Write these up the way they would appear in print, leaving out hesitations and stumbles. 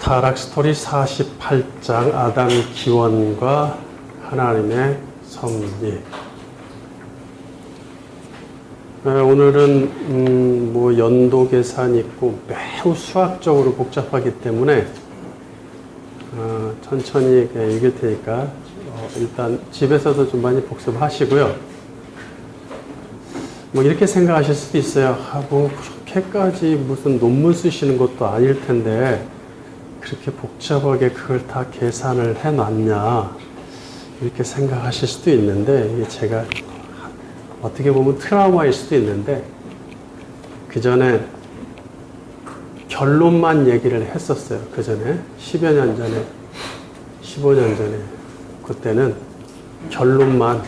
타락 스토리 48장 아담 기원과 하나님의 섭리. 오늘은 연도 계산이 있고 매우 수학적으로 복잡하기 때문에 천천히 읽을 테니까 일단 집에서도 좀 많이 복습하시고요. 이렇게 생각하실 수도 있어요. 그렇게까지 무슨 논문 쓰시는 것도 아닐 텐데 그렇게 복잡하게 그걸 다 계산을 해놨냐 이렇게 생각하실 수도 있는데, 이게 제가 어떻게 보면 트라우마일 수도 있는데, 그 전에 결론만 얘기를 했었어요. 그 전에 10여 년 전에 15년 전에 그때는 결론만,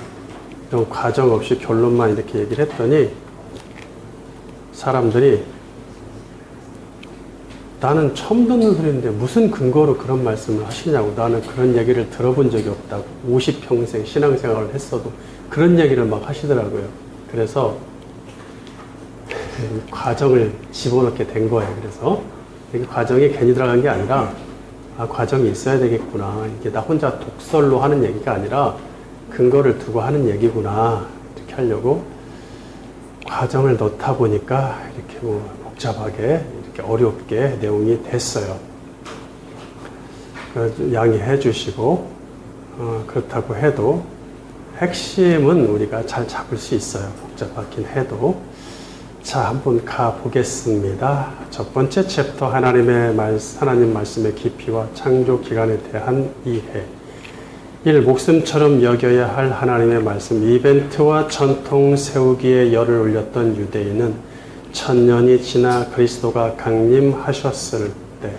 이런 과정 없이 결론만 이렇게 얘기를 했더니 사람들이 나는 처음 듣는 소리인데 무슨 근거로 그런 말씀을 하시냐고, 나는 그런 얘기를 들어본 적이 없다고, 50평생 신앙생활을 했어도 그런 얘기를 막 하시더라고요. 그래서 과정을 집어넣게 된 거예요. 그래서 이게 과정이 괜히 들어간 게 아니라 과정이 있어야 되겠구나, 이게 나 혼자 독설로 하는 얘기가 아니라 근거를 두고 하는 얘기구나, 이렇게 하려고 과정을 넣다 보니까 이렇게 복잡하게 이렇게 어렵게 내용이 됐어요. 양해해 주시고, 그렇다고 해도 핵심은 우리가 잘 잡을 수 있어요. 복잡하긴 해도. 자, 한번 가보겠습니다. 첫 번째 챕터, 하나님 말씀의 깊이와 창조 기간에 대한 이해. 1. 목숨처럼 여겨야 할 하나님의 말씀. 이벤트와 전통 세우기에 열을 올렸던 유대인은 1000년이 지나 그리스도가 강림하셨을 때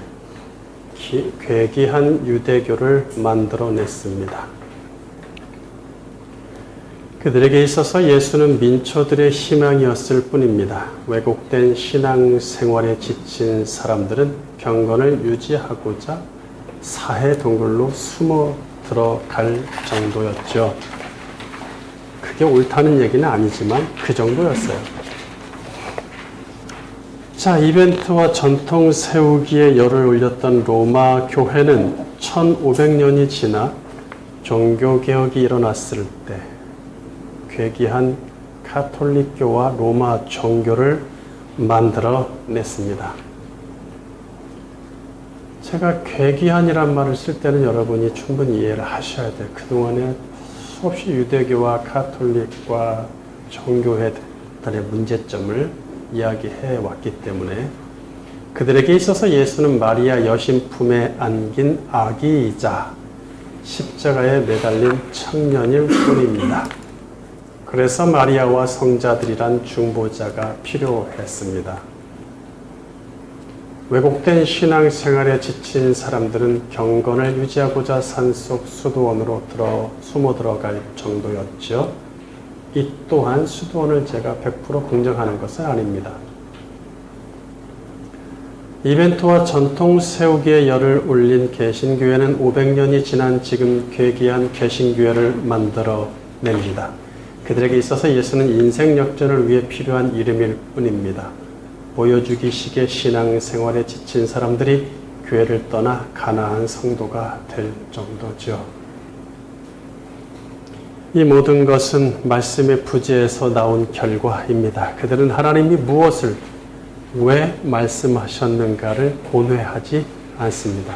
괴기한 유대교를 만들어냈습니다. 그들에게 있어서 예수는 민초들의 희망이었을 뿐입니다. 왜곡된 신앙생활에 지친 사람들은 경건을 유지하고자 사해 동굴로 숨어 들어갈 정도였죠. 그게 옳다는 얘기는 아니지만 그 정도였어요. 자, 이벤트와 전통 세우기에 열을 올렸던 로마 교회는 1500년이 지나 종교개혁이 일어났을 때 괴기한 가톨릭교와 로마 종교를 만들어냈습니다. 제가 괴기한이란 말을 쓸 때는 여러분이 충분히 이해를 하셔야 돼요. 그동안에 수없이 유대교와 가톨릭과 종교회들의 문제점을 이야기해 왔기 때문에, 그들에게 있어서 예수는 마리아 여신 품에 안긴 아기이자 십자가에 매달린 청년일 뿐입니다. 그래서 마리아와 성자들이란 중보자가 필요했습니다. 왜곡된 신앙생활에 지친 사람들은 경건을 유지하고자 산속 수도원으로 숨어 들어갈 정도였죠. 이 또한 수도원을 제가 100% 긍정하는 것은 아닙니다. 이벤트와 전통 세우기에 열을 올린 개신교회는 500년이 지난 지금 괴기한 개신교회를 만들어냅니다. 그들에게 있어서 예수는 인생 역전을 위해 필요한 이름일 뿐입니다. 보여주기식의 신앙생활에 지친 사람들이 교회를 떠나 가나안 성도가 될 정도죠. 이 모든 것은 말씀의 부재에서 나온 결과입니다. 그들은 하나님이 무엇을, 왜 말씀하셨는가를 고뇌하지 않습니다.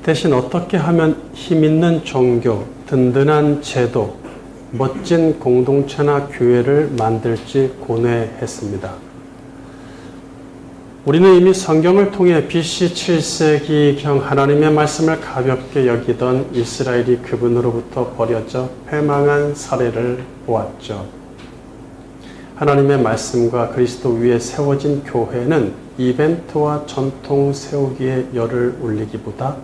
대신 어떻게 하면 힘있는 종교, 든든한 제도, 멋진 공동체나 교회를 만들지 고뇌했습니다. 우리는 이미 성경을 통해 BC 7세기경 하나님의 말씀을 가볍게 여기던 이스라엘이 그분으로부터 버려져 패망한 사례를 보았죠. 하나님의 말씀과 그리스도 위에 세워진 교회는 이벤트와 전통 세우기에 열을 올리기보다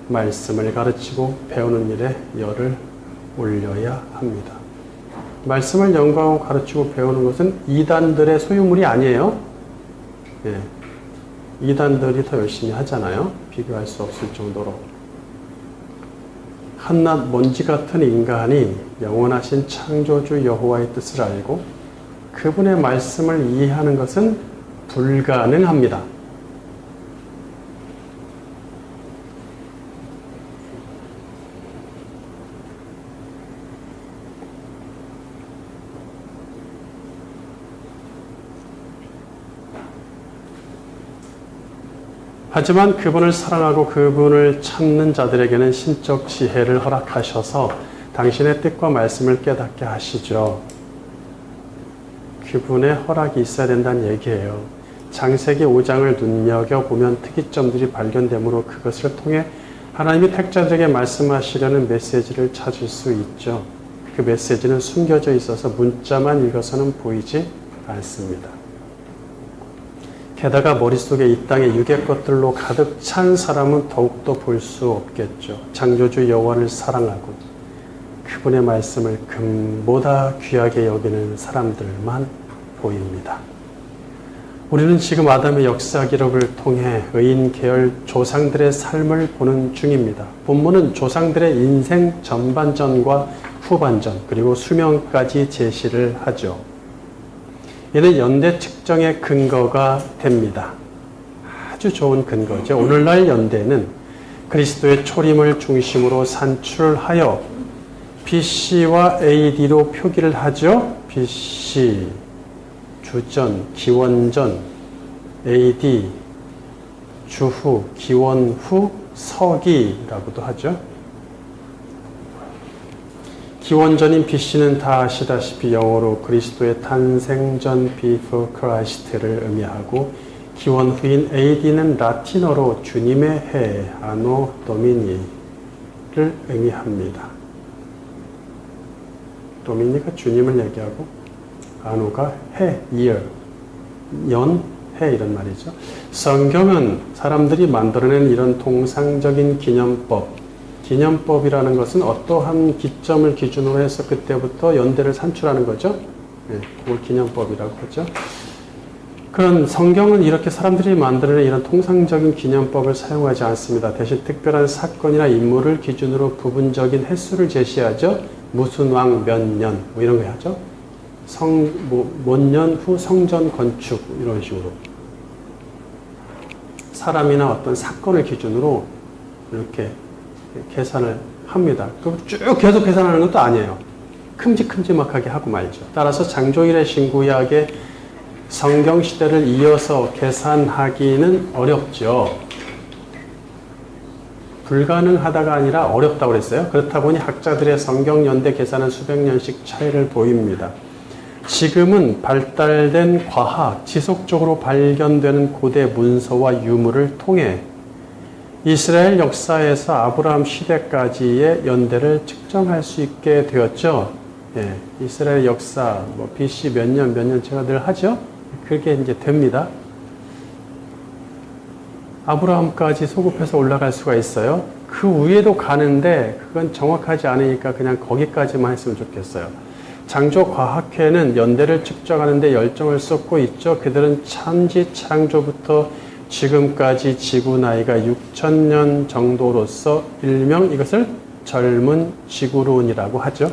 말씀을 가르치고 배우는 일에 열을 올려야 합니다. 말씀을 연구하고 가르치고 배우는 것은 이단들의 소유물이 아니에요. 예. 이단들이 더 열심히 하잖아요. 비교할 수 없을 정도로. 한낱 먼지 같은 인간이 영원하신 창조주 여호와의 뜻을 알고 그분의 말씀을 이해하는 것은 불가능합니다. 하지만 그분을 사랑하고 그분을 찾는 자들에게는 신적 지혜를 허락하셔서 당신의 뜻과 말씀을 깨닫게 하시죠. 그분의 허락이 있어야 된다는 얘기예요. 창세기 5장을 눈여겨보면 특이점들이 발견되므로 그것을 통해 하나님이 택자들에게 말씀하시려는 메시지를 찾을 수 있죠. 그 메시지는 숨겨져 있어서 문자만 읽어서는 보이지 않습니다. 게다가 머릿속에 이 땅의 육의 것들로 가득 찬 사람은 더욱더 볼 수 없겠죠. 창조주 여호와를 사랑하고 그분의 말씀을 금보다 귀하게 여기는 사람들만 보입니다. 우리는 지금 아담의 역사 기록을 통해 의인 계열 조상들의 삶을 보는 중입니다. 본문은 조상들의 인생 전반전과 후반전 그리고 수명까지 제시를 하죠. 이는 연대 측정의 근거가 됩니다. 아주 좋은 근거죠. 오늘날 연대는 그리스도의 초림을 중심으로 산출하여 BC와 AD로 표기를 하죠. BC, 주전, 기원전, AD, 주후, 기원후, 서기라고도 하죠. 기원전인 BC는 다 아시다시피 영어로 그리스도의 탄생 전 before Christ를 의미하고 기원후인 AD는 라틴어로 주님의 해, 아노 도미니를 의미합니다. 도미니가 주님을 얘기하고 아노가 해, year, 연, 해 이런 말이죠. 성경은 사람들이 만들어낸 이런 통상적인 기념법이라는 것은 어떠한 기점을 기준으로 해서 그때부터 연대를 산출하는 거죠. 네, 그걸 기념법이라고 하죠. 그런 성경은 이렇게 사람들이 만들어낸 이런 통상적인 기념법을 사용하지 않습니다. 대신 특별한 사건이나 인물을 기준으로 부분적인 횟수를 제시하죠. 무슨 왕 몇 년 뭐 이런 거 하죠. 몇 년 후 성전 건축 이런 식으로 사람이나 어떤 사건을 기준으로 이렇게 계산을 합니다. 그럼 쭉 계속 계산하는 것도 아니에요. 큼직큼직하게 하고 말죠. 따라서 장조일의 신구약의 성경시대를 이어서 계산하기는 어렵죠. 불가능하다가 아니라 어렵다고 그랬어요. 그렇다 보니 학자들의 성경 연대 계산은 수백 년씩 차이를 보입니다. 지금은 발달된 과학, 지속적으로 발견되는 고대 문서와 유물을 통해 이스라엘 역사에서 아브라함 시대까지의 연대를 측정할 수 있게 되었죠. 예, 이스라엘 역사, BC 몇 년 제가 늘 하죠. 그게 이제 됩니다. 아브라함까지 소급해서 올라갈 수가 있어요. 그 위에도 가는데 그건 정확하지 않으니까 그냥 거기까지만 했으면 좋겠어요. 창조과학회는 연대를 측정하는데 열정을 쏟고 있죠. 그들은 천지 창조부터 지금까지 지구 나이가 6,000년 정도로서 일명 이것을 젊은 지구론이라고 하죠.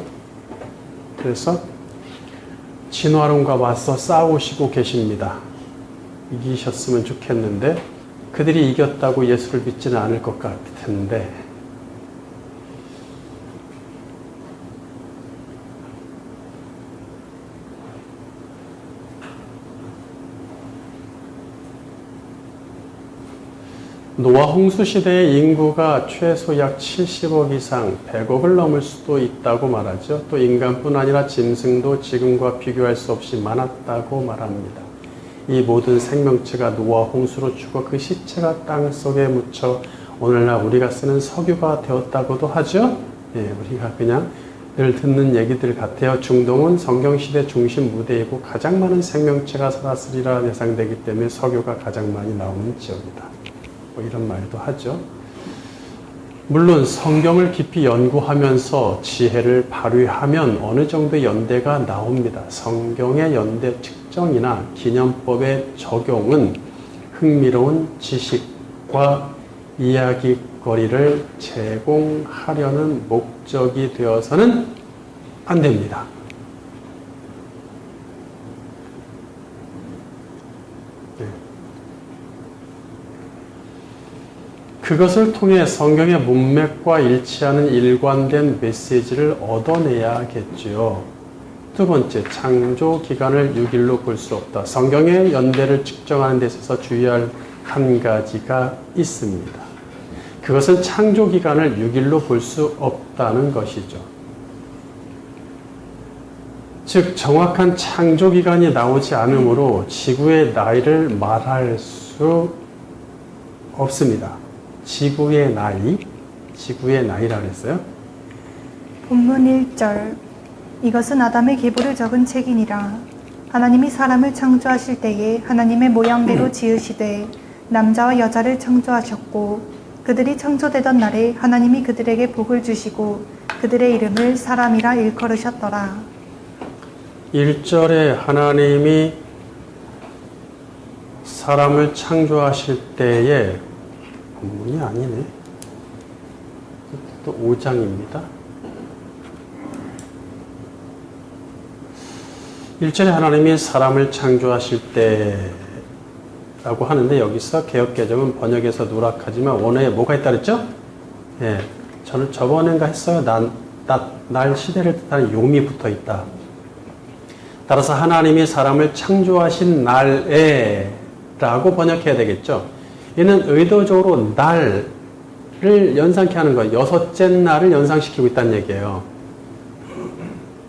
그래서 진화론과 맞서 싸우시고 계십니다. 이기셨으면 좋겠는데 그들이 이겼다고 예수를 믿지는 않을 것 같은데 노아 홍수 시대의 인구가 최소 약 70억 이상 100억을 넘을 수도 있다고 말하죠. 또 인간뿐 아니라 짐승도 지금과 비교할 수 없이 많았다고 말합니다. 이 모든 생명체가 노아 홍수로 죽어 그 시체가 땅속에 묻혀 오늘날 우리가 쓰는 석유가 되었다고도 하죠. 예, 우리가 그냥 늘 듣는 얘기들 같아요. 중동은 성경시대 중심 무대이고 가장 많은 생명체가 살았으리라 예상되기 때문에 석유가 가장 많이 나오는 지역이다. 뭐 이런 말도 하죠. 물론 성경을 깊이 연구하면서 지혜를 발휘하면 어느 정도의 연대가 나옵니다. 성경의 연대 측정이나 기념법의 적용은 흥미로운 지식과 이야기거리를 제공하려는 목적이 되어서는 안 됩니다. 그것을 통해 성경의 문맥과 일치하는 일관된 메시지를 얻어내야겠지요. 두 번째, 창조 기간을 6일로 볼 수 없다. 성경의 연대를 측정하는 데 있어서 주의할 한 가지가 있습니다. 그것은 창조 기간을 6일로 볼 수 없다는 것이죠. 즉 정확한 창조 기간이 나오지 않으므로 지구의 나이를 말할 수 없습니다. 지구의 나이라고 했어요. 본문 1절. 이것은 아담의 계보를 적은 책이니라. 하나님이 사람을 창조하실 때에 하나님의 모양대로 지으시되 남자와 여자를 창조하셨고 그들이 창조되던 날에 하나님이 그들에게 복을 주시고 그들의 이름을 사람이라 일컬으셨더라. 1절에 하나님이 사람을 창조하실 때에 본문이 아니네. 또 5장입니다. 1절에 하나님이 사람을 창조하실 때라고 하는데 여기서 개역개정은 번역에서 누락하지만 원어에 뭐가 있다 그랬죠? 예, 저는 저번엔가 했어요. 날 시대를 뜻하는 용이 붙어 있다. 따라서 하나님이 사람을 창조하신 날에 라고 번역해야 되겠죠. 이는 의도적으로 날을 연상케 하는 거예요. 여섯째 날을 연상시키고 있다는 얘기예요.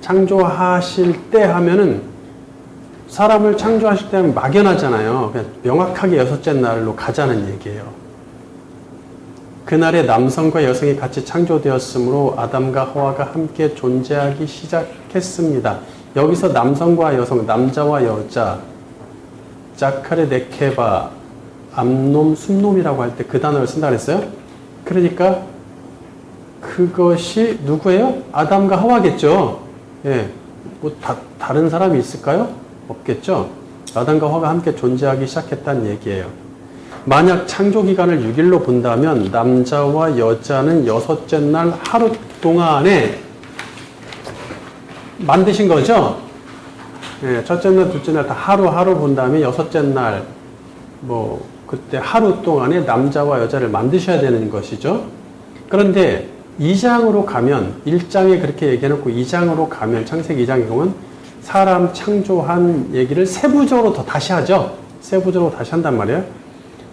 창조하실 때 하면은 사람을 창조하실 때 하면 막연하잖아요. 그냥 명확하게 여섯째 날로 가자는 얘기예요. 그날에 남성과 여성이 같이 창조되었으므로 아담과 하와가 함께 존재하기 시작했습니다. 여기서 남성과 여성, 남자와 여자, 자카레 네케바, 암놈, 순놈이라고 할 때 그 단어를 쓴다 그랬어요. 그러니까 그것이 누구예요? 아담과 하와겠죠. 예, 뭐 다른 사람이 있을까요? 없겠죠. 아담과 하와가 함께 존재하기 시작했다는 얘기예요. 만약 창조 기간을 6일로 본다면 남자와 여자는 여섯째 날 하루 동안에 만드신 거죠? 예, 첫째 날, 둘째 날 다 하루 본 다음에 여섯째 날, 그때 하루 동안에 남자와 여자를 만드셔야 되는 것이죠. 그런데 2장으로 가면, 1장에 그렇게 얘기해놓고 2장으로 가면, 창세기 2장에 보면 사람 창조한 얘기를 세부적으로 더 다시 하죠. 세부적으로 다시 한단 말이에요.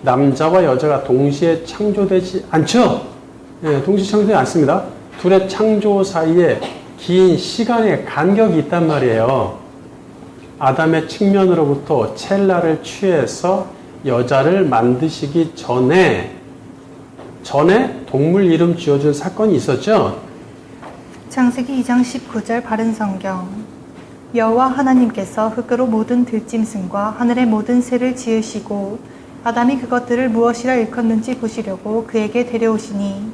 남자와 여자가 동시에 창조되지 않죠? 예, 동시에 창조되지 않습니다. 둘의 창조 사이에 긴 시간의 간격이 있단 말이에요. 아담의 측면으로부터 첼라를 취해서 여자를 만드시기 전에 동물 이름 지어준 사건이 있었죠? 창세기 2장 19절 바른 성경. 여호와 하나님께서 흙으로 모든 들짐승과 하늘의 모든 새를 지으시고 아담이 그것들을 무엇이라 일컫는지 보시려고 그에게 데려오시니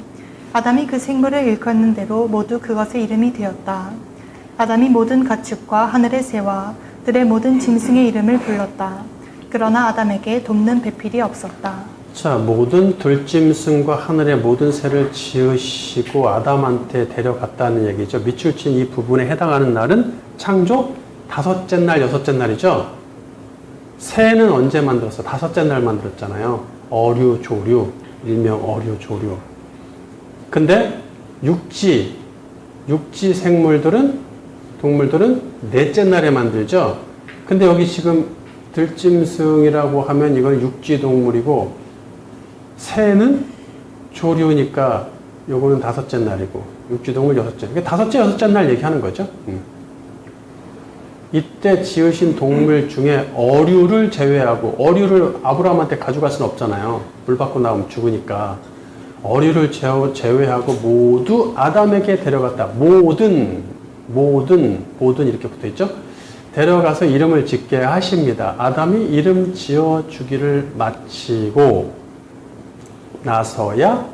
아담이 그 생물을 일컫는 대로 모두 그것의 이름이 되었다. 아담이 모든 가축과 하늘의 새와 들의 모든 짐승의 이름을 불렀다. 그러나 아담에게 돕는 배필이 없었다. 자, 모든 들짐승과 하늘의 모든 새를 지으시고 아담한테 데려갔다는 얘기죠. 밑줄 친 이 부분에 해당하는 날은 창조 다섯째 날, 여섯째 날이죠. 새는 언제 만들었어? 다섯째 날 만들었잖아요. 어류, 조류, 일명 어류, 조류. 근데 육지 동물들은 넷째 날에 만들죠. 근데 여기 지금 들짐승이라고 하면 이건 육지 동물이고 새는 조류니까 요거는 다섯째 날이고 육지 동물 여섯째. 그러니까 다섯째, 여섯째 날 얘기하는 거죠. 이때 지으신 동물 중에 어류를 제외하고, 어류를 아브라함한테 가져갈 수는 없잖아요. 물 받고 나오면 죽으니까. 어류를 제외하고 모두 아담에게 데려갔다. 모든 이렇게 붙어있죠. 데려가서 이름을 짓게 하십니다. 아담이 이름 지어주기를 마치고 나서야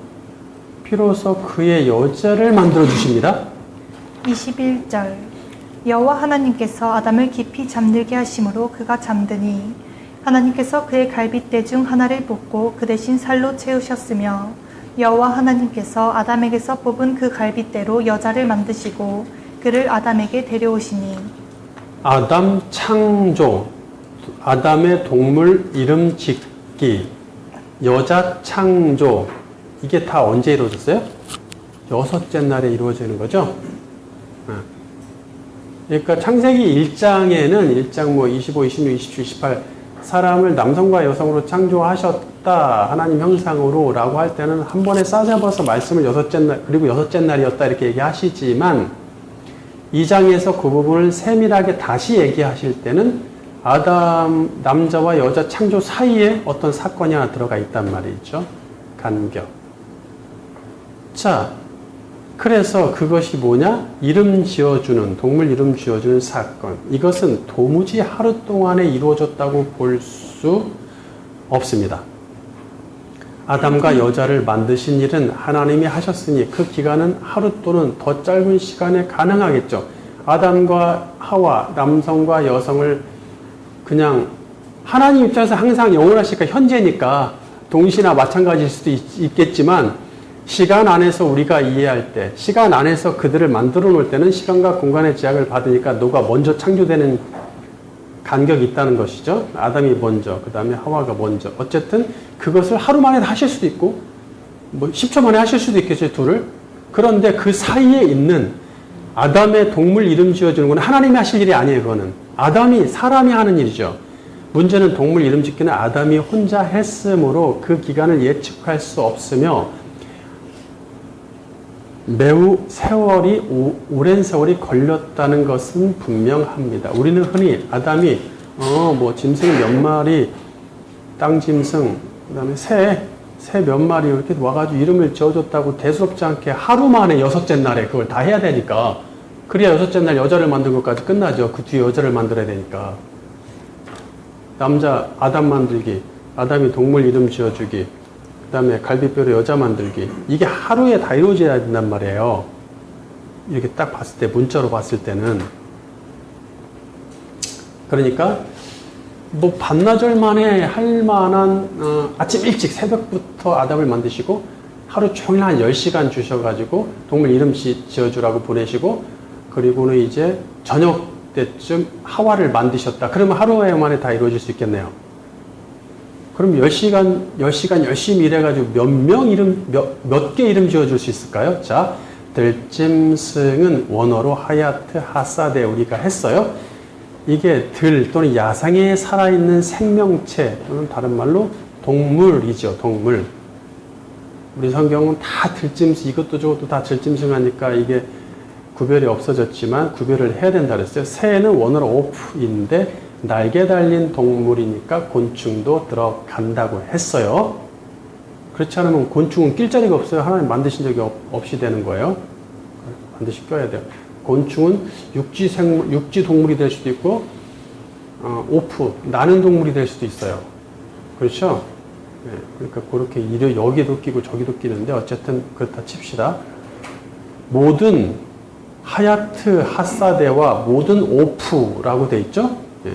비로소 그의 여자를 만들어 주십니다. 21절. 여호와 하나님께서 아담을 깊이 잠들게 하심으로 그가 잠드니 하나님께서 그의 갈빗대 중 하나를 뽑고 그 대신 살로 채우셨으며 여호와 하나님께서 아담에게서 뽑은 그 갈빗대로 여자를 만드시고 그를 아담에게 데려오시니. 아담 창조, 아담의 동물 이름 짓기, 여자 창조, 이게 다 언제 이루어졌어요? 여섯째 날에 이루어지는 거죠. 그러니까 창세기 1장에는 1장 뭐 25, 26, 27, 28 사람을 남성과 여성으로 창조하셨다. 하나님 형상으로 라고 할 때는 한 번에 싸잡아서 말씀을 여섯째 날, 그리고 여섯째 날이었다 이렇게 얘기하시지만 2장에서 그 부분을 세밀하게 다시 얘기하실 때는 아담, 남자와 여자 창조 사이에 어떤 사건이 하나 들어가 있단 말이죠. 간격. 자, 그래서 그것이 뭐냐? 이름 지어주는, 동물 이름 지어주는 사건. 이것은 도무지 하루 동안에 이루어졌다고 볼 수 없습니다. 아담과 여자를 만드신 일은 하나님이 하셨으니 그 기간은 하루 또는 더 짧은 시간에 가능하겠죠. 아담과 하와, 남성과 여성을 그냥 하나님 입장에서 항상 영원하시니까 현재니까 동시나 마찬가지일 수도 있겠지만 시간 안에서 우리가 이해할 때, 시간 안에서 그들을 만들어 놓을 때는 시간과 공간의 제약을 받으니까 너가 먼저 창조되는 간격이 있다는 것이죠. 아담이 먼저, 그 다음에 하와가 먼저. 어쨌든 그것을 하루 만에 하실 수도 있고 뭐 10초 만에 하실 수도 있겠죠, 둘을. 그런데 그 사이에 있는 아담의 동물 이름 지어주는 건 하나님이 하실 일이 아니에요. 그거는 아담이, 사람이 하는 일이죠. 문제는 동물 이름 짓기는 아담이 혼자 했으므로 그 기간을 예측할 수 없으며 매우 오랜 세월이 걸렸다는 것은 분명합니다. 우리는 흔히 아담이 뭐 짐승 몇 마리, 땅 짐승, 그 다음에 새 몇 마리 이렇게 와가지고 이름을 지어줬다고 대수롭지 않게 하루 만에 여섯째 날에 그걸 다 해야 되니까, 그래야 여섯째 날 여자를 만든 것까지 끝나죠. 그 뒤에 여자를 만들어야 되니까. 남자 아담 만들기, 아담이 동물 이름 지어주기, 그 다음에 갈비뼈로 여자 만들기, 이게 하루에 다 이루어져야 된단 말이에요. 이렇게 딱 봤을 때, 문자로 봤을 때는. 그러니까 뭐 반나절 만에 할 만한 아침 일찍 새벽부터 아담을 만드시고 하루 종일 한 10시간 주셔가지고 동물 이름 지어주라고 보내시고, 그리고는 이제 저녁 때쯤 하와를 만드셨다. 그러면 하루에 만에 다 이루어질 수 있겠네요. 그럼 10시간 열심히 일해가지고 몇 개 이름 지어줄 수 있을까요? 자, 들짐승은 원어로 하야트 하사데 우리가 했어요. 이게 들 또는 야생에 살아있는 생명체 또는 다른 말로 동물이죠. 동물. 우리 성경은 다 들짐승, 이것도 저것도 다 들짐승 하니까 이게 구별이 없어졌지만 구별을 해야 된다 그랬어요. 새는 원어로 오프인데 날개 달린 동물이니까 곤충도 들어간다고 했어요. 그렇지 않으면 곤충은 낄 자리가 없어요. 하나님 만드신 적이 없이 되는 거예요. 반드시 껴야 돼요. 곤충은 육지 동물이 될 수도 있고, 오프, 나는 동물이 될 수도 있어요. 그렇죠? 네, 그러니까 그렇게 여기도 끼고 저기도 끼는데 어쨌든 그렇다 칩시다. 모든 하야트 하사데와 모든 오프라고 돼 있죠? 네,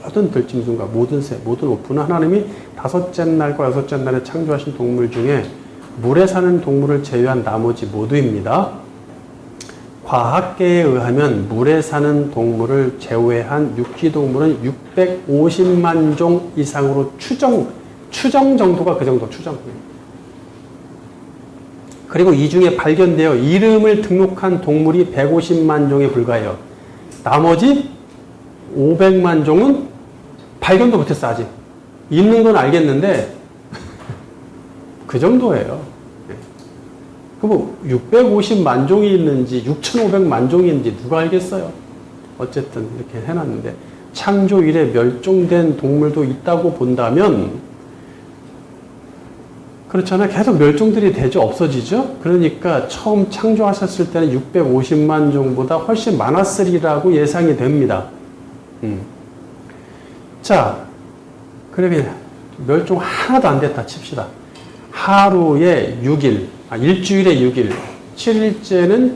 모든 들짐승과 모든 새, 모든 오프는 하나님이 다섯째 날과 여섯째 날에 창조하신 동물 중에 물에 사는 동물을 제외한 나머지 모두입니다. 과학계에 의하면 물에 사는 동물을 제외한 육지동물은 650만 종 이상으로 추정 정도가 그 정도, 추정. 그리고 이 중에 발견되어 이름을 등록한 동물이 150만 종에 불과해요. 나머지 500만 종은 발견도 못했어, 아직. 있는 건 알겠는데, 그 정도예요. 그럼 650만 종이 있는지 6,500만 종이 있는지 누가 알겠어요? 어쨌든 이렇게 해놨는데, 창조 이래 멸종된 동물도 있다고 본다면, 그렇잖아요. 계속 멸종들이 되죠. 없어지죠. 그러니까 처음 창조하셨을 때는 650만 종보다 훨씬 많았으리라고 예상이 됩니다. 자, 그러면 멸종 하나도 안 됐다 칩시다. 하루에 6일, 일주일에 6일, 7일째는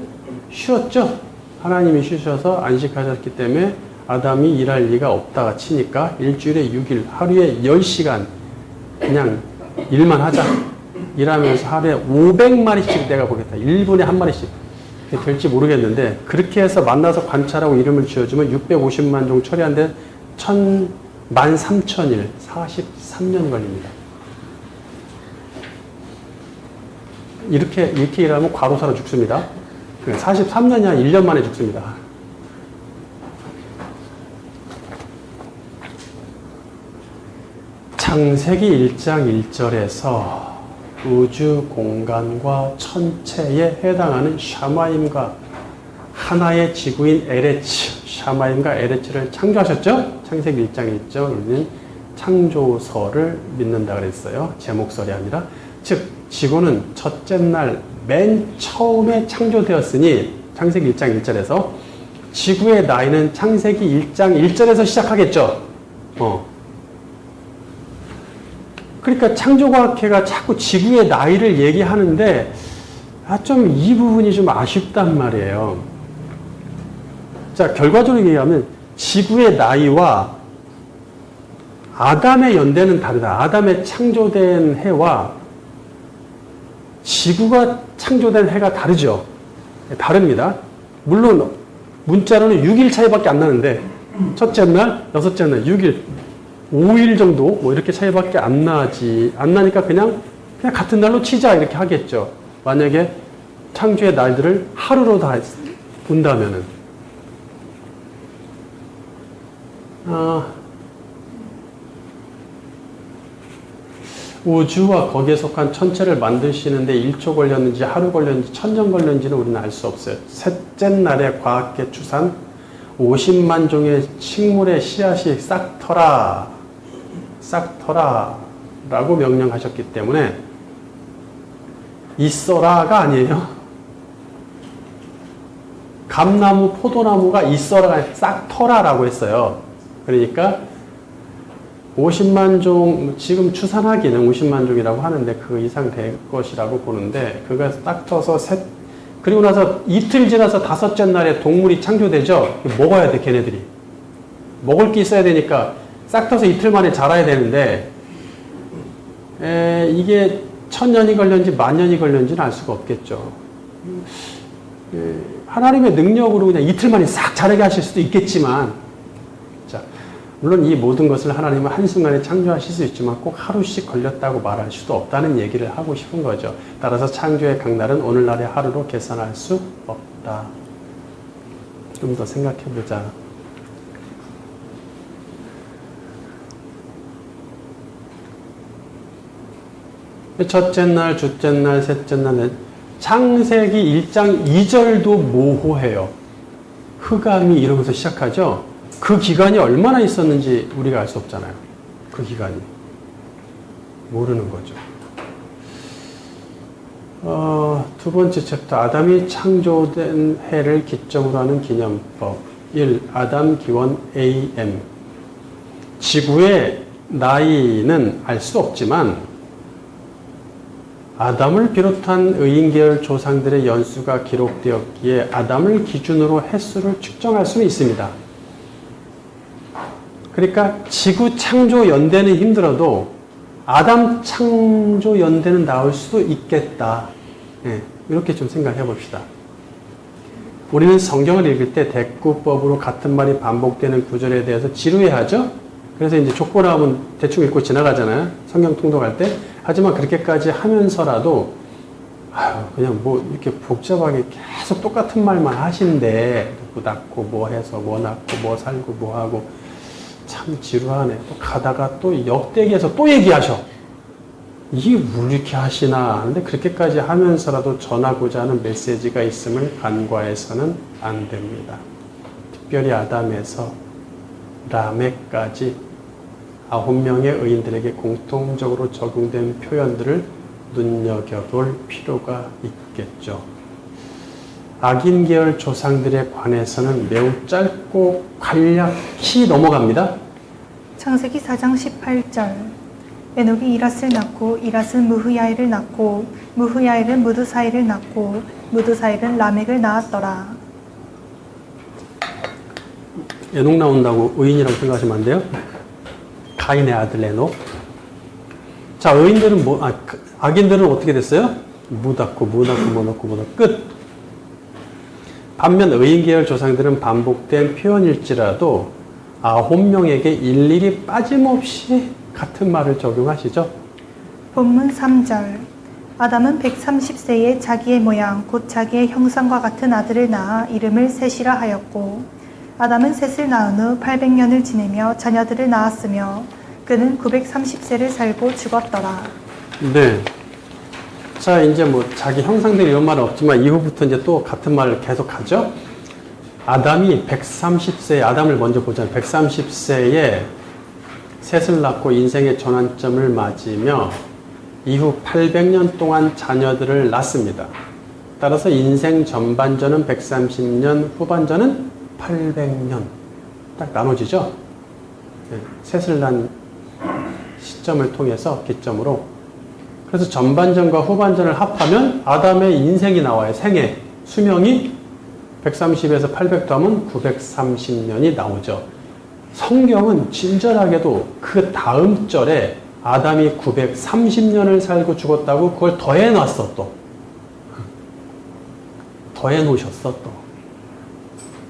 쉬었죠. 하나님이 쉬셔서 안식하셨기 때문에 아담이 일할 리가 없다가 치니까 일주일에 6일, 하루에 10시간 그냥 일만 하자. 일하면서 하루에 500마리씩 내가 보겠다. 1분에 한 마리씩. 그게 될지 모르겠는데, 그렇게 해서 만나서 관찰하고 이름을 지어주면 650만 종 처리한데 13,000일, 43년 걸립니다. 이렇게 일하면 과로사로 죽습니다. 43년이 한 1년 만에 죽습니다. 창세기 1장 1절에서 우주 공간과 천체에 해당하는 샤마임과 하나의 지구인 에레츠, 샤마임과 에레츠를 창조하셨죠? 창세기 1장 1절 우리는 창조설을 믿는다 그랬어요. 제목설이 아니라. 즉 지구는 첫째 날 맨 처음에 창조되었으니 창세기 1장 1절에서 지구의 나이는 창세기 1장 1절에서 시작하겠죠. 그러니까 창조과학회가 자꾸 지구의 나이를 얘기하는데 좀 이 부분이 좀 아쉽단 말이에요. 자, 결과적으로 얘기하면 지구의 나이와 아담의 연대는 다르다. 아담의 창조된 해와 지구가 창조된 해가 다르죠. 다릅니다. 물론 문자로는 6일 차이밖에 안 나는데 첫째 날, 여섯째 날, 6일, 5일 정도 뭐 이렇게 차이밖에 안 나니까 그냥 같은 날로 치자 이렇게 하겠죠. 만약에 창조의 날들을 하루로 다 본다면은 우주와 거기에 속한 천체를 만드시는데 1초 걸렸는지 하루 걸렸는지 1000년 걸렸는지는 우리는 알 수 없어요. 셋째 날에 과학계 추산 50만 종의 식물의 씨앗이 싹 터라 라고 명령하셨기 때문에 있어라가 아니에요. 감나무, 포도나무가 있어라가 싹 터라라고 했어요. 그러니까 50만 종, 지금 추산하기는 50만 종이라고 하는데 그 이상 될 것이라고 보는데 그가 딱 터서 그리고 나서 이틀 지나서 다섯째 날에 동물이 창조되죠. 먹어야 돼, 걔네들이. 먹을 게 있어야 되니까 싹 터서 이틀 만에 자라야 되는데 이게 1000년이 걸렸는지 10,000년이 걸렸는지는 알 수가 없겠죠. 하나님의 능력으로 그냥 이틀 만에 싹 자라게 하실 수도 있겠지만 자, 물론 이 모든 것을 하나님은 한순간에 창조하실 수 있지만 꼭 하루씩 걸렸다고 말할 수도 없다는 얘기를 하고 싶은 거죠. 따라서 창조의 각 날은 오늘날의 하루로 계산할 수 없다. 좀 더 생각해 보자. 첫째 날, 둘째 날, 셋째 날, 창세기 1장 2절도 모호해요. 흑암이 이러면서 시작하죠. 그 기간이 얼마나 있었는지 우리가 알 수 없잖아요. 그 기간이. 모르는 거죠. 두 번째 챕터, 아담이 창조된 해를 기점으로 하는 기념법. 1. 아담 기원 AM. 지구의 나이는 알 수 없지만 아담을 비롯한 의인계열 조상들의 연수가 기록되었기에 아담을 기준으로 횟수를 측정할 수는 있습니다. 그러니까 지구 창조 연대는 힘들어도 아담 창조 연대는 나올 수도 있겠다. 이렇게 좀 생각해 봅시다. 우리는 성경을 읽을 때 대꾸법으로 같은 말이 반복되는 구절에 대해서 지루해하죠. 그래서 이제 족보 나오면 대충 읽고 지나가잖아요. 성경 통독할 때. 하지만 그렇게까지 하면서라도 그냥 뭐 이렇게 복잡하게 계속 똑같은 말만 하신데 누구 낳고 뭐 해서 뭐 낳고 뭐 살고 뭐 하고 참 지루하네. 또 가다가 또 역대기에서 또 얘기하셔. 이게 뭘 이렇게 하시나 하는데 그렇게까지 하면서라도 전하고자 하는 메시지가 있음을 간과해서는 안 됩니다. 특별히 아담에서 라멕까지 9명의 의인들에게 공통적으로 적용된 표현들을 눈여겨볼 필요가 있겠죠. 악인 계열 조상들에 관해서는 매우 짧고 간략히 넘어갑니다. 창세기 4장 18절. 에녹이 이랏을 낳고 이랏은 무흐야일을 낳고 무흐야일은 무드사일을 낳고 무드사일은 라멕을 낳았더라. 에녹 나온다고 의인이라고 생각하시면 안 돼요. 가인의 아들 에녹. 자, 의인들은 악인들은 어떻게 됐어요? 무 낳고 끝. 반면 의인 계열 조상들은 반복된 표현일지라도 9명에게 일일이 빠짐없이 같은 말을 적용하시죠. 본문 3절. 아담은 130세에 자기의 모양 곧 자기의 형상과 같은 아들을 낳아 이름을 셋이라 하였고 아담은 셋을 낳은 후 800년을 지내며 자녀들을 낳았으며 그는 930세를 살고 죽었더라. 네. 자, 이제 뭐 자기 형상들이 이런 말은 없지만 이후부터 이제 또 같은 말을 계속 하죠. 아담이 130세에 아담을 먼저 보자면 130세에 셋을 낳고 인생의 전환점을 맞으며 이후 800년 동안 자녀들을 낳습니다. 따라서 인생 전반전은 130년, 후반전은 800년. 딱 나눠지죠? 네, 셋을 낳은 시점을 통해서 기점으로. 그래서 전반전과 후반전을 합하면 아담의 인생이 나와요. 생애, 수명이 130에서 800 더하면 930년이 나오죠. 성경은 친절하게도 그 다음 절에 아담이 930년을 살고 죽었다고 그걸 더해 놨어, 또. 더해 놓으셨어, 또.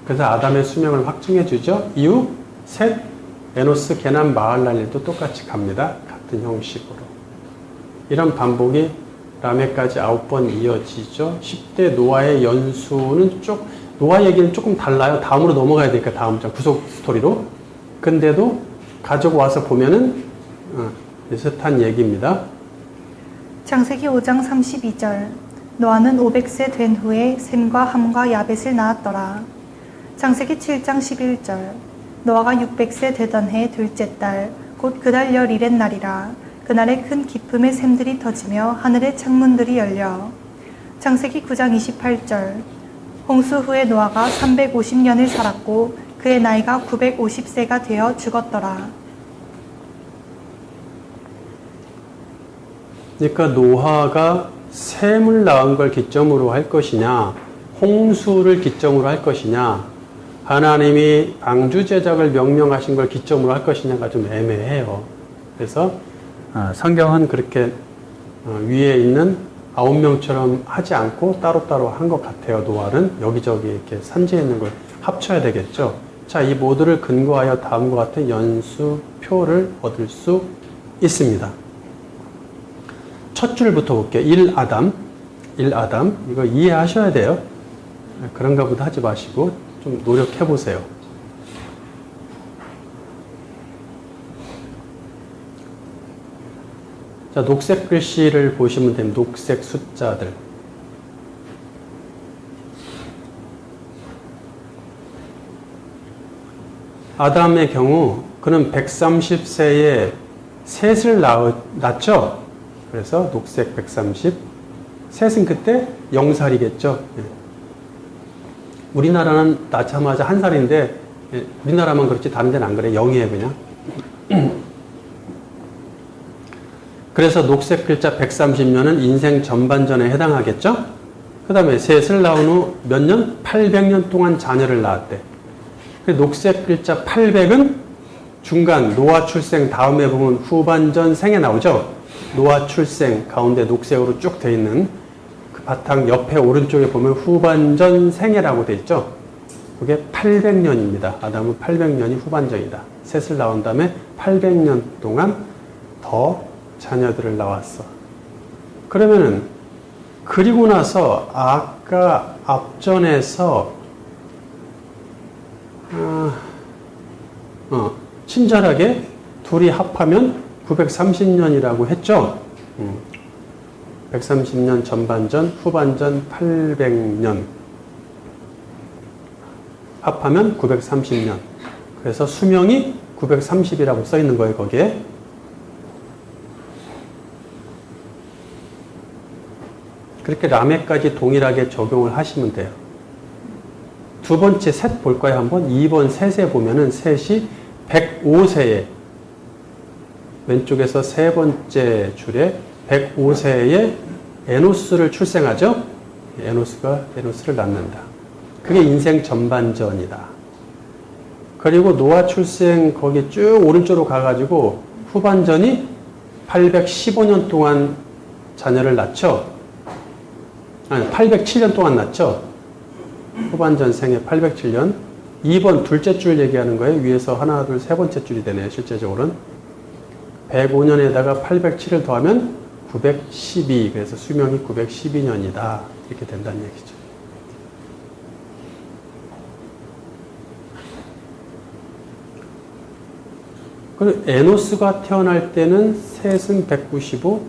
그래서 아담의 수명을 확증해 주죠. 이후 셋, 에노스, 게남, 마할랄일도 똑같이 갑니다. 같은 형식으로. 이런 반복이 라멕까지 9번 이어지죠. 10대 노아의 연수는 노아 얘기는 조금 달라요. 다음으로 넘어가야 되니까 다음 장 구속 스토리로. 근데도 가지고 와서 보면은 비슷한 얘기입니다. 창세기 5장 32절. 노아는 500세 된 후에 셈과 함과 야벳을 낳았더라. 창세기 7장 11절. 노아가 600세 되던 해 둘째 달 곧 그달 열 1의 날이라. 그날에 큰 기품의 샘들이 터지며 하늘의 창문들이 열려. 창세기 9장 28절. 홍수 후에 노아가 350년을 살았고 그의 나이가 950세가 되어 죽었더라. 그러니까 노아가 셈을 낳은 걸 기점으로 할 것이냐, 홍수를 기점으로 할 것이냐, 하나님이 방주 제작을 명령하신 걸 기점으로 할 것이냐가 좀 애매해요. 그래서 성경은 그렇게 위에 있는 9명처럼 하지 않고 따로따로 한 것 같아요. 노아는 여기저기 이렇게 산지에 있는 걸 합쳐야 되겠죠. 자, 이 모두를 근거하여 다음과 같은 연수표를 얻을 수 있습니다. 첫 줄부터 볼게요. 1아담. 이거 이해하셔야 돼요. 그런가 보다 하지 마시고 좀 노력해 보세요. 자, 녹색 글씨를 보시면 됩니다. 녹색 숫자들. 아담의 경우 그는 130세에 셋을 낳았죠. 그래서 녹색 130. 셋은 그때 0살이겠죠. 우리나라는 낳자마자 1살인데 우리나라만 그렇지 다른 데는 안 그래. 0이에요 그냥. 그래서 녹색 글자 130년은 인생 전반전에 해당하겠죠. 그 다음에 셋을 낳은 후 몇 년? 800년 동안 자녀를 낳았대. 녹색 글자 800은 중간 노아 출생 다음에 보면 후반전 생에 나오죠. 노아 출생 가운데 녹색으로 쭉 돼 있는 그 바탕 옆에 오른쪽에 보면 후반전 생애라고 돼 있죠. 그게 800년입니다. 아담은 800년이 후반전이다. 셋을 낳은 다음에 800년 동안 더 자녀들을 낳았어. 그러면은 그리고 나서 아까 앞전에서 친절하게 둘이 합하면 930년이라고 했죠. 130년 전반전, 후반전 800년. 합하면 930년. 그래서 수명이 930이라고 써 있는 거예요, 거기에. 그렇게 라멕까지 동일하게 적용을 하시면 돼요. 두 번째 셋 볼까요, 한번? 2번 셋에 보면은 셋이 105세에 왼쪽에서 세 번째 줄에 105세에 에노스를 출생하죠? 에노스를 낳는다. 그게 인생 전반전이다. 그리고 노아 출생 거기 쭉 오른쪽으로 가가지고 후반전이 815년 동안 자녀를 낳죠? 아니, 807년 동안 낳죠? 후반전 생애 807년. 2번 둘째 줄 얘기하는 거예요. 위에서 하나, 둘, 세 번째 줄이 되네요. 실제적으로는. 105년에다가 807을 더하면 912. 그래서 수명이 912년이다. 이렇게 된다는 얘기죠. 그리고 에노스가 태어날 때는 셋은 195,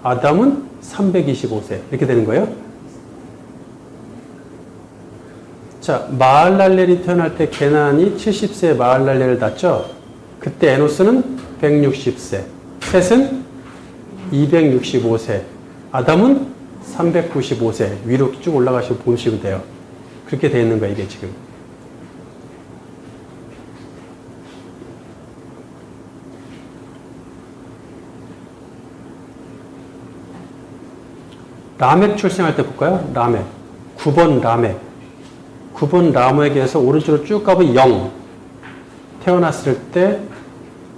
아담은 325세. 이렇게 되는 거예요. 자, 마할랄렐이 태어날 때 게난이 70세에 마할랄렐을 낳죠. 그때 에노스는 160세, 셋은 265세, 아담은 395세. 위로 쭉 올라가시고 보시면 돼요. 그렇게 되어 있는 거예요, 이게 지금. 라멕 출생할 때 볼까요? 라멕. 9번 라멕. 9번 라멕에서 오른쪽으로 쭉 가면 0. 태어났을 때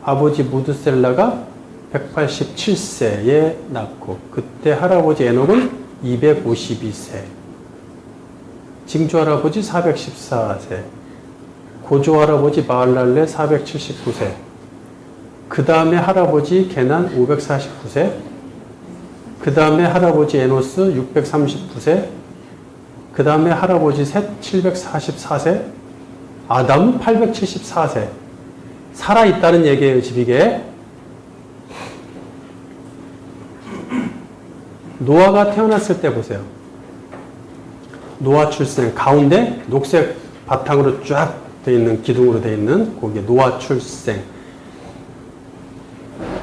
아버지 무드셀라가 187세에 낳고 그때 할아버지 에녹은 252세. 징조 할아버지 414세. 고조 할아버지 마할랄레 479세. 그 다음에 할아버지 게난 549세. 그 다음에 할아버지 에노스 639세, 그 다음에 할아버지 셋 744세, 아담 874세. 살아있다는 얘기예요, 지금 이게. 노아가 태어났을 때 보세요. 노아 출생, 가운데 녹색 바탕으로 쫙 되어 있는, 기둥으로 되어 있는, 거기에 노아 출생.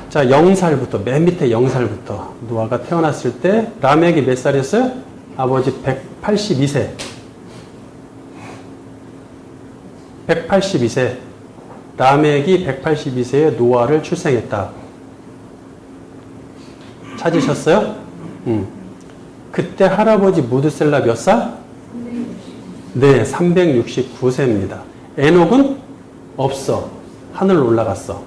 자, 0살부터, 맨 밑에 0살부터 노아가 태어났을 때 라멕이 몇 살이었어요? 아버지 182세. 182세. 라멕이 182세에 노아를 출생했다. 찾으셨어요? 그때 할아버지 무드셀라 몇 살? 네, 369세입니다. 에녹은 없어. 하늘로 올라갔어.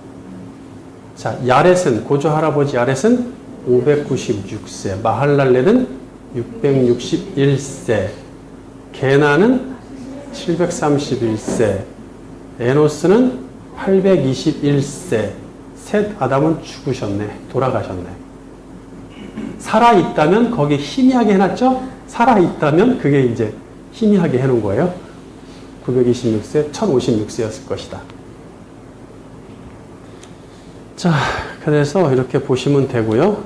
자, 야렛은, 고조 할아버지 야렛은 596세, 마할랄렐은 661세, 게나는 731세, 에노스는 821세, 셋 아담은 죽으셨네, 돌아가셨네. 살아있다면 거기 희미하게 해놨죠? 살아있다면 그게 이제 희미하게 해놓은 거예요. 926세, 1056세였을 것이다. 자, 그래서 이렇게 보시면 되고요.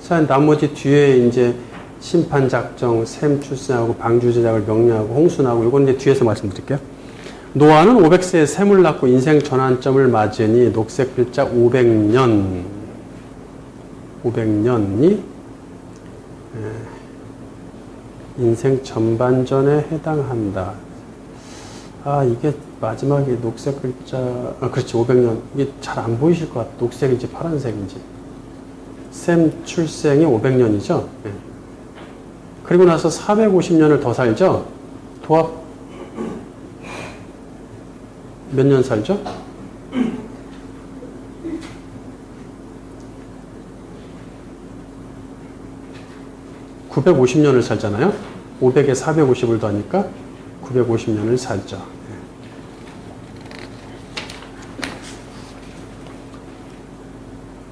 자, 나머지 뒤에 이제 심판 작정, 셈 출생하고 방주 제작을 명령하고 홍수 나고 이건 이제 뒤에서 말씀드릴게요. 노아는 500세에 셈을 낳고 인생 전환점을 맞으니 녹색 글자 500년이 인생 전반전에 해당한다. 아, 이게 마지막에 녹색 글자, 그렇지, 500년. 이게 잘 안 보이실 것 같아. 녹색인지 파란색인지. 셈 출생이 500년이죠. 네. 그리고 나서 450년을 더 살죠. 도합 몇 년 살죠? (950년을) 살잖아요. 500에 450을 더하니까 950년을 살죠.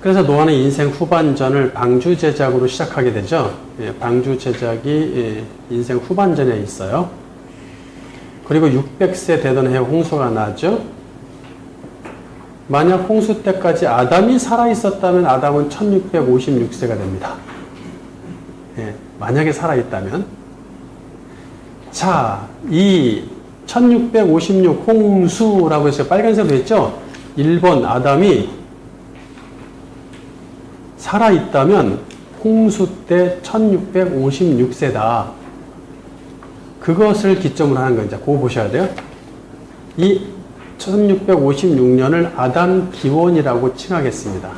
그래서 노아는 인생 후반전을 방주 제작으로 시작하게 되죠. 방주 제작이 인생 후반전에 있어요. 그리고 600세 되던 해에 홍수가 나죠. 만약 홍수 때까지 아담이 살아있었다면 아담은 1656세가 됩니다. 만약에 살아있다면. 자, 이 1656 홍수라고 해서 빨간색으로 했죠. 1번 아담이 살아있다면 홍수 때 1656세다. 그것을 기점으로 하는 거죠. 그거 보셔야 돼요. 이 1656년을 아담 기원이라고 칭하겠습니다.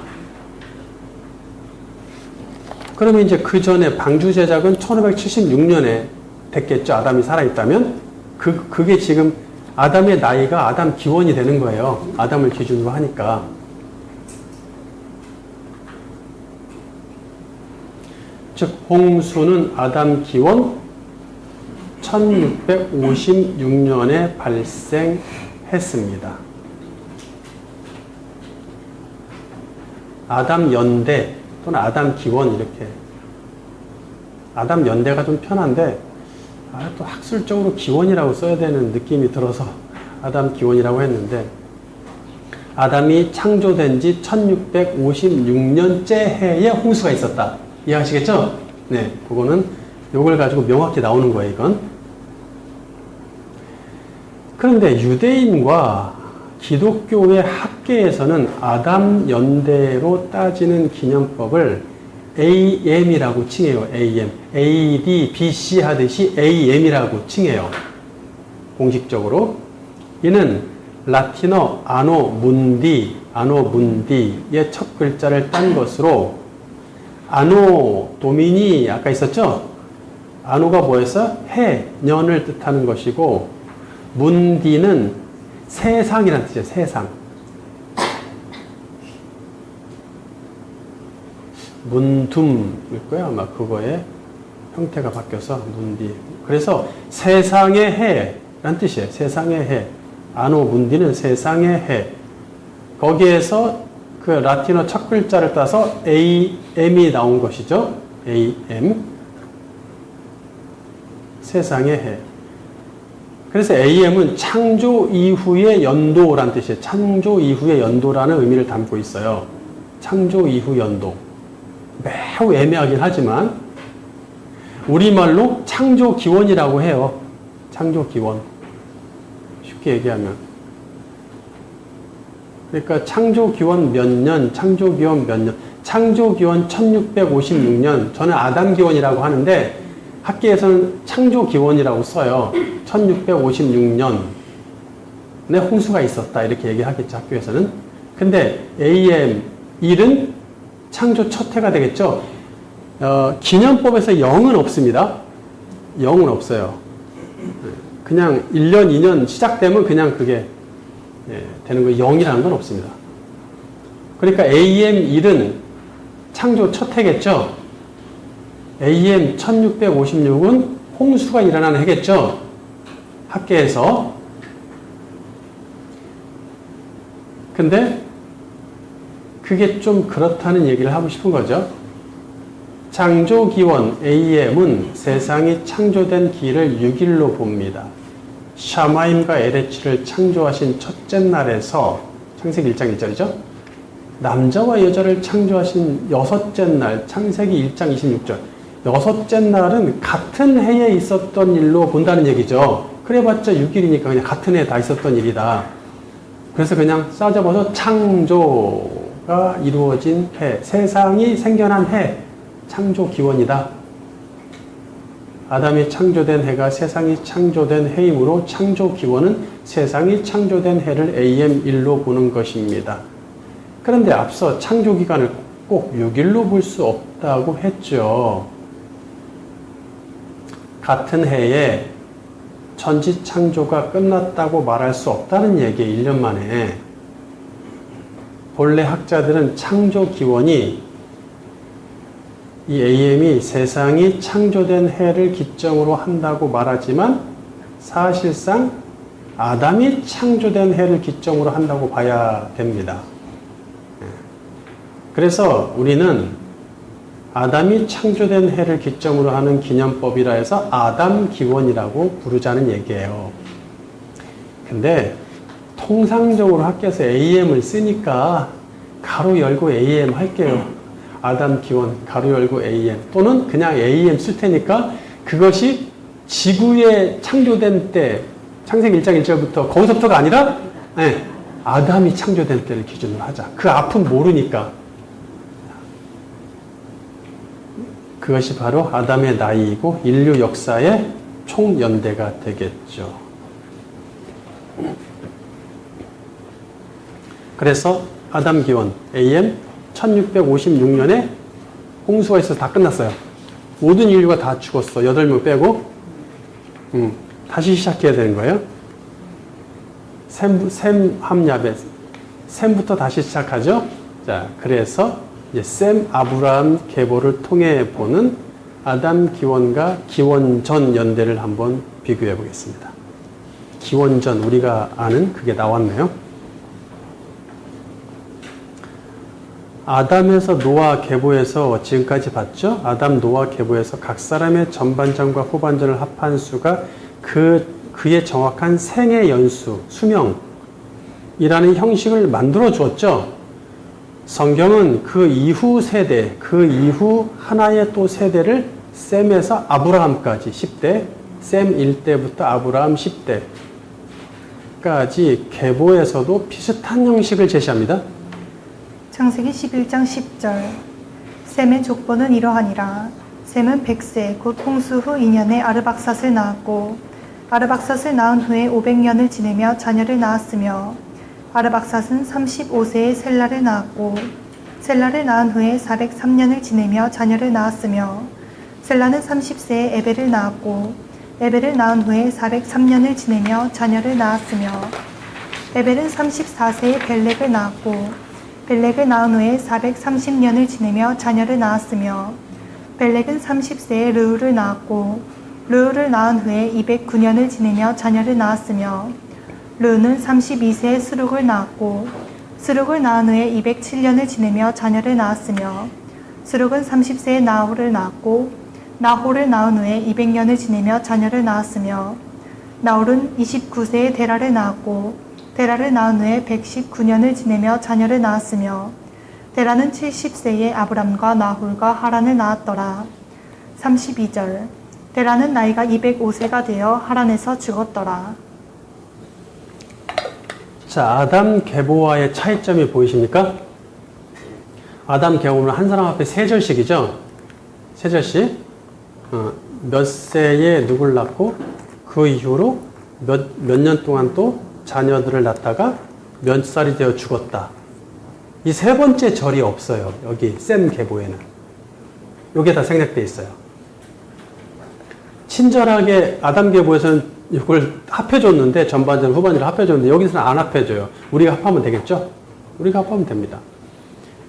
그러면 이제 그 전에 방주 제작은 1576년에 됐겠죠. 아담이 살아있다면. 그게 지금 아담의 나이가 아담 기원이 되는 거예요. 아담을 기준으로 하니까. 즉 홍수는 아담 기원 1656년에 발생했습니다. 아담 연대 또는 아담 기원 이렇게. 아담 연대가 좀 편한데 또 학술적으로 기원이라고 써야 되는 느낌이 들어서 아담 기원이라고 했는데, 아담이 창조된 지 1656년째 해에 홍수가 있었다. 이해하시겠죠? 네, 그거는 요걸 가지고 명확히 나오는 거예요, 이건. 그런데 유대인과 기독교의 학계에서는 아담 연대로 따지는 기념법을 AM이라고 칭해요. AM. AD, BC 하듯이 AM이라고 칭해요. 공식적으로. 이는 라틴어 아노 문디의 첫 글자를 딴 것으로, 아노 도미니 아까 있었죠? 아노가 뭐였어? 해, 년을 뜻하는 것이고, 문디는 세상이라는 뜻이에요. 세상. 문둠일 거야 아마. 그거의 형태가 바뀌어서 문디. 그래서 세상의 해라는 뜻이에요. 세상의 해. 아노 문디는 세상의 해. 거기에서 그 라틴어 첫 글자를 따서 AM이 나온 것이죠. AM. 세상의 해. 그래서 AM은 창조 이후의 연도라는 뜻이에요. 창조 이후의 연도라는 의미를 담고 있어요. 창조 이후 연도. 매우 애매하긴 하지만 우리말로 창조 기원이라고 해요. 창조 기원. 쉽게 얘기하면. 그러니까 창조 기원 몇 년, 창조 기원 몇 년. 창조 기원 1656년. 저는 아담 기원이라고 하는데 학계에서는 창조 기원이라고 써요. 1656년에 홍수가 있었다. 이렇게 얘기하겠죠, 학교에서는. 근데 AM, 일은 창조 첫 해가 되겠죠. 기념법에서 0은 없습니다. 0은 없어요. 그냥 1년, 2년 시작되면 그냥 그게 되는 거예요. 0이라는 건 없습니다. 그러니까 AM 1은 창조 첫 해겠죠. AM 1656은 홍수가 일어나는 해겠죠. 학계에서. 근데 그게 좀 그렇다는 얘기를 하고 싶은 거죠. 창조기원 AM은 세상이 창조된 기를 6일로 봅니다. 샤마임과 에레치를 창조하신 첫째 날에서, 창세기 1장 1절이죠. 남자와 여자를 창조하신 여섯째 날, 창세기 1장 26절. 여섯째 날은 같은 해에 있었던 일로 본다는 얘기죠. 그래봤자 6일이니까 그냥 같은 해에 다 있었던 일이다. 그래서 그냥 싸잡아서 창조가 이루어진 해, 세상이 생겨난 해, 창조 기원이다. 아담이 창조된 해가 세상이 창조된 해이므로 창조 기원은 세상이 창조된 해를 AM1로 보는 것입니다. 그런데 앞서 창조 기간을 꼭 6일로 볼 수 없다고 했죠. 같은 해에 천지 창조가 끝났다고 말할 수 없다는 얘기예요. 1년 만에. 본래 학자들은 창조 기원이 이 AM이 세상이 창조된 해를 기점으로 한다고 말하지만 사실상 아담이 창조된 해를 기점으로 한다고 봐야 됩니다. 그래서 우리는 아담이 창조된 해를 기점으로 하는 기념법이라 해서 아담 기원이라고 부르자는 얘기예요. 근데 통상적으로 학교에서 AM을 쓰니까 가로 열고 AM 할게요. 아담 기원 가로 열고 AM, 또는 그냥 AM 쓸 테니까 그것이 지구에 창조된 때, 창세기 1장 1절부터 거기서부터가 아니라 아담이 창조된 때를 기준으로 하자. 그 앞은 모르니까. 그것이 바로 아담의 나이이고 인류 역사의 총연대가 되겠죠. 그래서 아담 기원 AM 1656년에 홍수가 있어서 다 끝났어요. 모든 인류가 다 죽었어. 8명 빼고. 다시 시작해야 되는 거예요. 셈 함야벳. 셈부터 다시 시작하죠. 자, 그래서 이제 셈 아브라함 계보를 통해 보는 아담 기원과 기원전 연대를 한번 비교해 보겠습니다. 기원전 우리가 아는 그게 나왔네요. 아담에서 노아 계보에서 지금까지 봤죠? 아담 노아 계보에서 각 사람의 전반전과 후반전을 합한 수가 그의 정확한 생애 연수, 수명이라는 형식을 만들어 주었죠. 성경은 그 이후 세대, 그 이후 하나의 또 세대를 셈에서 아브라함까지 10대, 셈 1대부터 아브라함 10대까지 계보에서도 비슷한 형식을 제시합니다. 창세기 11장 10절 셈의 족보는 이러하니라. 셈은 100세 곧 홍수 후 2년에 아르박삿을 낳았고 아르박삿을 낳은 후에 500년을 지내며 자녀를 낳았으며 아르박삿은 35세에 셀라를 낳았고 셀라를 낳은 후에 403년을 지내며 자녀를 낳았으며 셀라는 30세에 에벨을 낳았고 에벨을 낳은 후에 403년을 지내며 자녀를 낳았으며 에벨은 34세에 벨렉을 낳았고 벨렉을 낳은 후에 430년을 지내며 자녀를 낳았으며 벨렉은 30세에 르우를 낳았고 르우를 낳은 후에 209년을 지내며 자녀를 낳았으며 르우는 32세에 스룩을 낳았고 스룩을 낳은 후에 207년을 지내며 자녀를 낳았으며 스룩은 30세에 나홀을 낳았고 나홀을 낳은 후에 200년을 지내며 자녀를 낳았으며 나홀은 29세에 데라를 낳았고 데라를 낳은 후에 119년을 지내며 자녀를 낳았으며 데라는 70세에 아브람과 나홀과 하란을 낳았더라. 32절 데라는 나이가 205세가 되어 하란에서 죽었더라. 자, 아담 계보와의 차이점이 보이십니까? 아담 계보는 한 사람 앞에 세 절씩이죠? 세 절씩. 몇 세에 누굴 낳고 그 이후로 몇 년 동안 또 자녀들을 낳다가 몇 살이 되어 죽었다. 이 세 번째 절이 없어요. 여기 셈 계보에는. 이게 다 생략되어 있어요. 친절하게 아담 계보에서는 이걸 합해줬는데 전반전 후반전을 합해줬는데 여기서는 안 합해줘요. 우리가 합하면 되겠죠? 우리가 합하면 됩니다.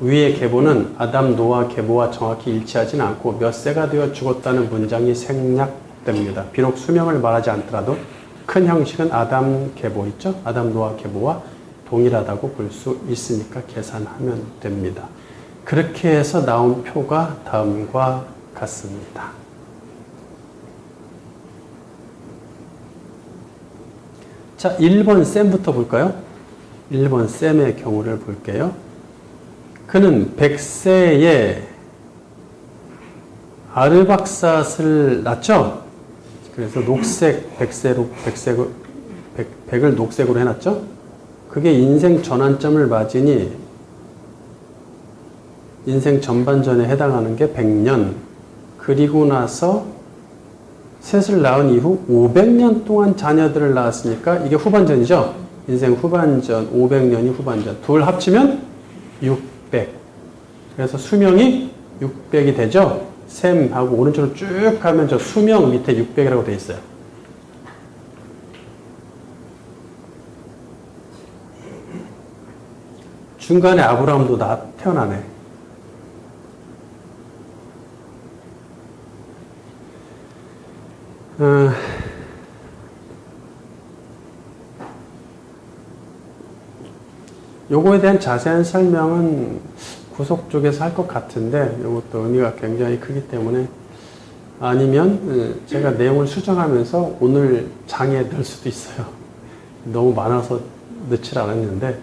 위의 계보는 아담 노아 계보와 정확히 일치하진 않고 몇 세가 되어 죽었다는 문장이 생략됩니다. 비록 수명을 말하지 않더라도 큰 형식은 아담 계보 있죠? 아담 노아 계보와 동일하다고 볼 수 있으니까 계산하면 됩니다. 그렇게 해서 나온 표가 다음과 같습니다. 자, 1번 셈부터 볼까요? 1번 셈의 경우를 볼게요. 그는 100세에 아르박삿을 낳죠? 그래서 녹색 100을 녹색으로 해놨죠? 그게 인생 전환점을 맞으니 인생 전반전에 해당하는 게 100년. 그리고 나서 셋을 낳은 이후 500년 동안 자녀들을 낳았으니까 이게 후반전이죠? 인생 후반전, 500년이 후반전. 둘 합치면 600. 그래서 수명이 600이 되죠? 셈하고 오른쪽으로 쭉 가면 저 수명 밑에 600이라고 되어 있어요. 중간에 아브라함도 태어나네. 요거에 대한 자세한 설명은 구속 쪽에서 할 것 같은데 이것도 의미가 굉장히 크기 때문에 아니면 제가 내용을 수정하면서 오늘 장에 넣을 수도 있어요. 너무 많아서 넣질 않았는데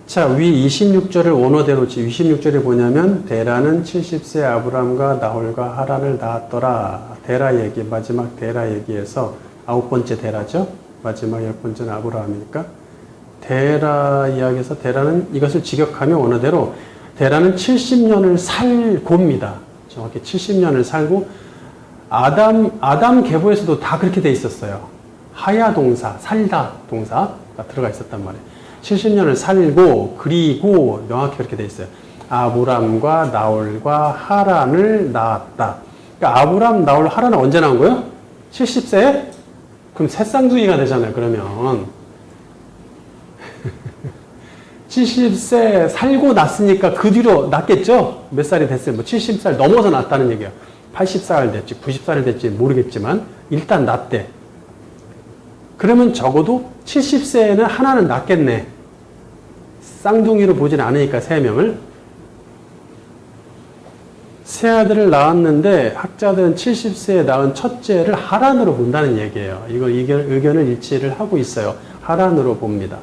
자, 위 26절을 원어대로 26절이 뭐냐면 데라는 70세 아브람과 나홀과 하란을 낳았더라. 데라 얘기, 마지막 데라 얘기에서 9번째 데라죠. 마지막 10번째는 아브라함이니까 데라 이야기에서 데라는 이것을 직역하면 원어대로 데라는 70년을 살고입니다. 정확히 70년을 살고 아담 계보에서도 다 그렇게 돼 있었어요. 하야 동사, 살다 동사가 들어가 있었단 말이에요. 70년을 살고 그리고 명확히 그렇게 돼 있어요. 아브람과 나홀과 하란을 낳았다. 그러니까 아브람, 나홀, 하란은 언제 나온 거예요? 70세에? 그럼 새쌍둥이가 되잖아요. 그러면 70세 살고 났으니까 그 뒤로 났겠죠? 몇 살이 됐어요? 뭐 70살 넘어서 났다는 얘기야. 80살 됐지, 90살 됐지 모르겠지만 일단 났대. 그러면 적어도 70세에는 하나는 낳겠네. 쌍둥이로 보진 않으니까 3명을. 세 아들을 낳았는데 학자들은 70세에 낳은 첫째를 하란으로 본다는 얘기예요. 이거 의견을 일치를 하고 있어요. 하란으로 봅니다.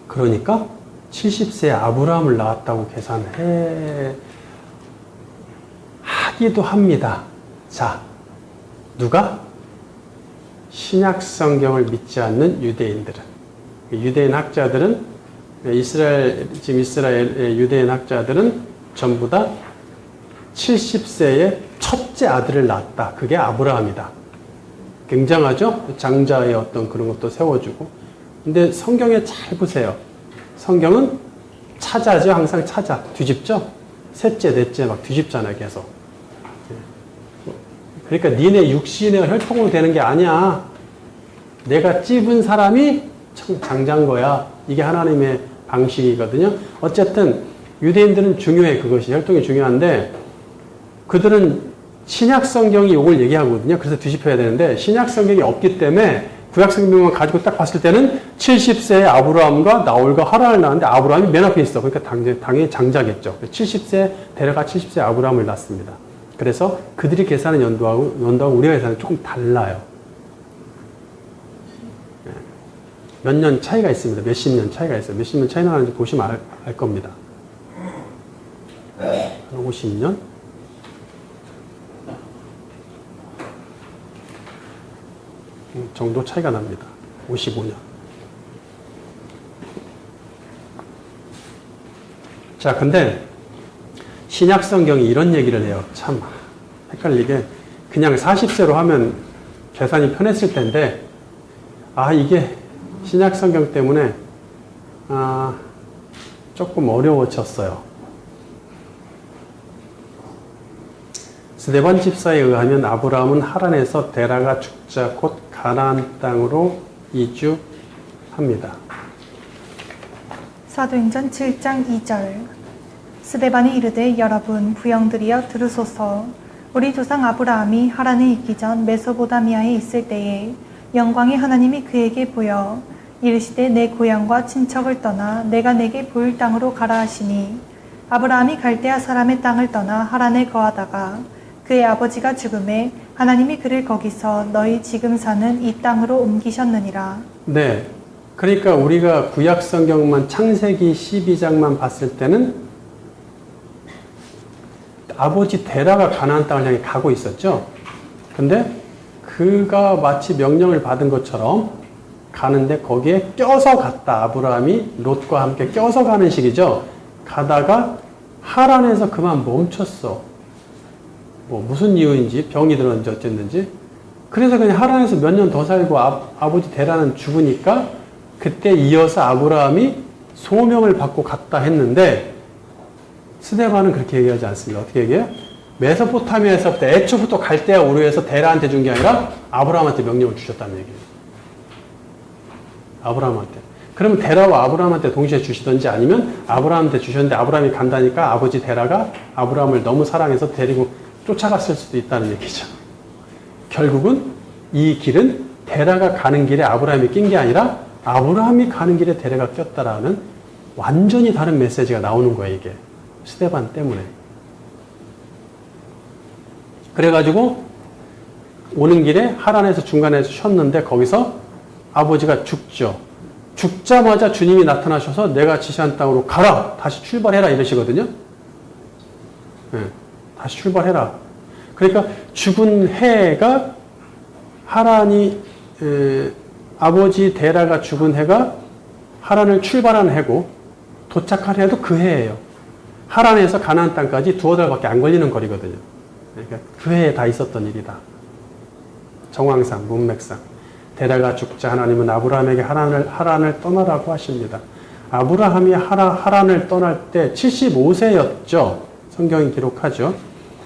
그러니까 70세에 아브라함을 낳았다고 하기도 합니다. 자, 누가? 신약 성경을 믿지 않는 유대인들은. 유대인 학자들은 지금 이스라엘의 유대인 학자들은 전부 다 70세에 첫째 아들을 낳았다. 그게 아브라함이다. 굉장하죠? 장자의 어떤 그런 것도 세워주고. 근데 성경에 잘 보세요. 성경은 찾아죠. 항상 찾아. 뒤집죠? 셋째, 넷째 막 뒤집잖아요. 계속. 그러니까 니네 육신의 혈통으로 되는 게 아니야. 내가 찝은 사람이 장자인 거야. 이게 하나님의 방식이거든요. 어쨌든 유대인들은 중요해. 그것이 혈통이 중요한데 그들은 신약 성경이 이걸 얘기하거든요. 그래서 뒤집혀야 되는데 신약 성경이 없기 때문에 구약 성경만 가지고 딱 봤을 때는 70세에 아브라함과 나홀과 하란을 낳았는데 아브라함이 맨 앞에 있어. 그러니까 당연히 장자겠죠. 70세 데려가 70세 아브라함을 낳습니다. 그래서 그들이 계산한 연도하고 우리가 계산은 조금 달라요. 몇 년 차이가 있습니다. 몇십 년 차이가 있어요. 몇십 년 차이 나는지 보시면 알 겁니다. 한 50년? 정도 차이가 납니다. 55년. 자, 근데 신약 성경이 이런 얘기를 해요. 참 헷갈리게. 그냥 40세로 하면 계산이 편했을 텐데 이게 신약 성경 때문에 조금 어려워졌어요. 스데반 집사에 의하면 아브라함은 하란에서 데라가 죽자 곧 가나안 땅으로 이주합니다. 사도행전 7장 2절. 스데반이 이르되 여러분 부영들이여 들으소서. 우리 조상 아브라함이 하란에 있기 전 메소보다미아에 있을 때에 영광의 하나님이 그에게 보여 이르시되 내 고향과 친척을 떠나 내가 내게 보일 땅으로 가라 하시니 아브라함이 갈대아 사람의 땅을 떠나 하란에 거하다가 그의 아버지가 죽음에 하나님이 그를 거기서 너희 지금 사는 이 땅으로 옮기셨느니라. 네. 그러니까 우리가 구약 성경만 창세기 12장만 봤을 때는 아버지 데라가 가나안 땅을 향해 가고 있었죠. 근데 그가 마치 명령을 받은 것처럼 가는데 거기에 껴서 갔다. 아브라함이 롯과 함께 껴서 가는 식이죠. 가다가 하란에서 그만 멈췄어. 뭐 무슨 이유인지 병이 들었는지 어쨌는지. 그래서 그냥 하란에서 몇 년 더 살고 아버지 데라는 죽으니까 그때 이어서 아브라함이 소명을 받고 갔다 했는데 스데반은 그렇게 얘기하지 않습니다. 어떻게 얘기해요? 메소포타미아에서부터 애초부터 갈대아 우르에서 데라한테 준 게 아니라 아브라함한테 명령을 주셨다는 얘기예요. 아브라함한테. 그러면 데라와 아브라함한테 동시에 주시던지 아니면 아브라함한테 주셨는데 아브라함이 간다니까 아버지 데라가 아브라함을 너무 사랑해서 데리고 쫓아갔을 수도 있다는 얘기죠. 결국은 이 길은 데라가 가는 길에 아브라함이 낀 게 아니라 아브라함이 가는 길에 데라가 꼈다라는 완전히 다른 메시지가 나오는 거예요, 이게. 스데반 때문에. 그래가지고 오는 길에 하란에서 중간에서 쉬었는데 거기서 아버지가 죽죠. 죽자마자 주님이 나타나셔서 내가 지시한 땅으로 가라! 다시 출발해라! 이러시거든요. 네, 다시 출발해라. 그러니까 죽은 해가 하란이 아버지 데라가 죽은 해가 하란을 출발한 해고 도착한 해도 그 해예요. 하란에서 가나안 땅까지 2달밖에 안 걸리는 거리거든요. 그러니까 그 해에 다 있었던 일이다. 정황상, 문맥상. 데라가 죽자 하나님은 아브라함에게 하란을 떠나라고 하십니다. 아브라함이 하란을 떠날 때 75세였죠. 성경이 기록하죠.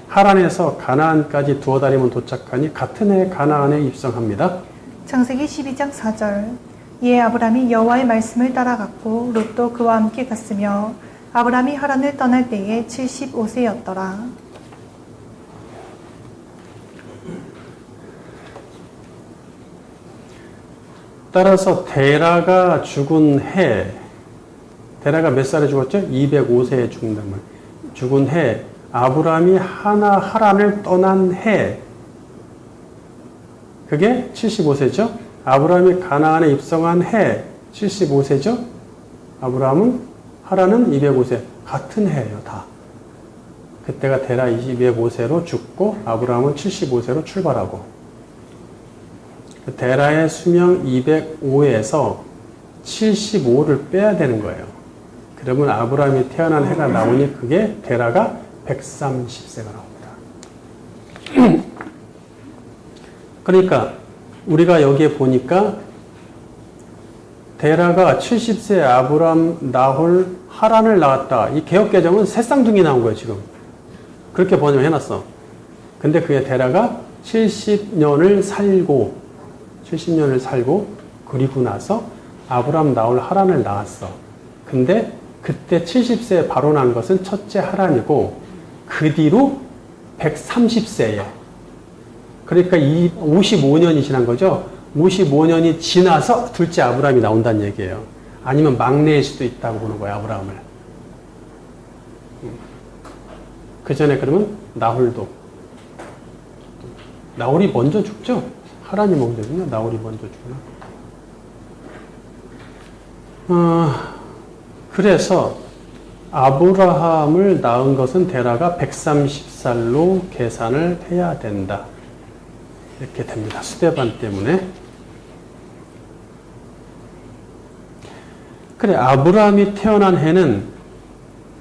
하란에서 가나안까지 2달이면 도착하니 같은 해에 가나안에 입성합니다. 창세기 12장 4절. 이에 아브람이 여호와의 말씀을 따라갔고 롯도 그와 함께 갔으며 아브람이 하란을 떠날 때에 75세였더라. 따라서 데라가 죽은 해, 데라가 몇 살에 죽었죠? 205세에 죽은 해, 아브람이 하란을 떠난 해, 그게 75세죠? 아브람이 가나안에 입성한 해, 75세죠? 하란은 205세, 같은 해예요, 다. 그때가 데라 205세로 죽고 아브람은 75세로 출발하고, 데라의 수명 205에서 75를 빼야 되는 거예요. 그러면 아브라함이 태어난 해가 나오니 그게 데라가 130세가 나옵니다. 그러니까 우리가 여기에 보니까 데라가 70세 아브람, 나홀, 하란을 낳았다. 이 개역개정은 새 쌍둥이 나온 거예요, 지금. 그렇게 번역해놨어. 근데 그게 데라가 70년을 살고 그리고 나서 아브람, 나홀, 하란을 낳았어. 근데 그때 70세에 바로 난 것은 첫째 하란이고 그 뒤로 130세에 그러니까 55년이 지난 거죠. 55년이 지나서 둘째 아브람이 나온다는 얘기예요. 아니면 막내일 수도 있다고 보는 거예요, 아브람을. 그 전에 그러면 나홀이 먼저 죽죠. 하란이 먼저 죽나? 나홀이 먼저 죽나? 그래서 아브라함을 낳은 것은 데라가 130살로 계산을 해야 된다. 이렇게 됩니다. 수대반 때문에. 그래, 아브라함이 태어난 해는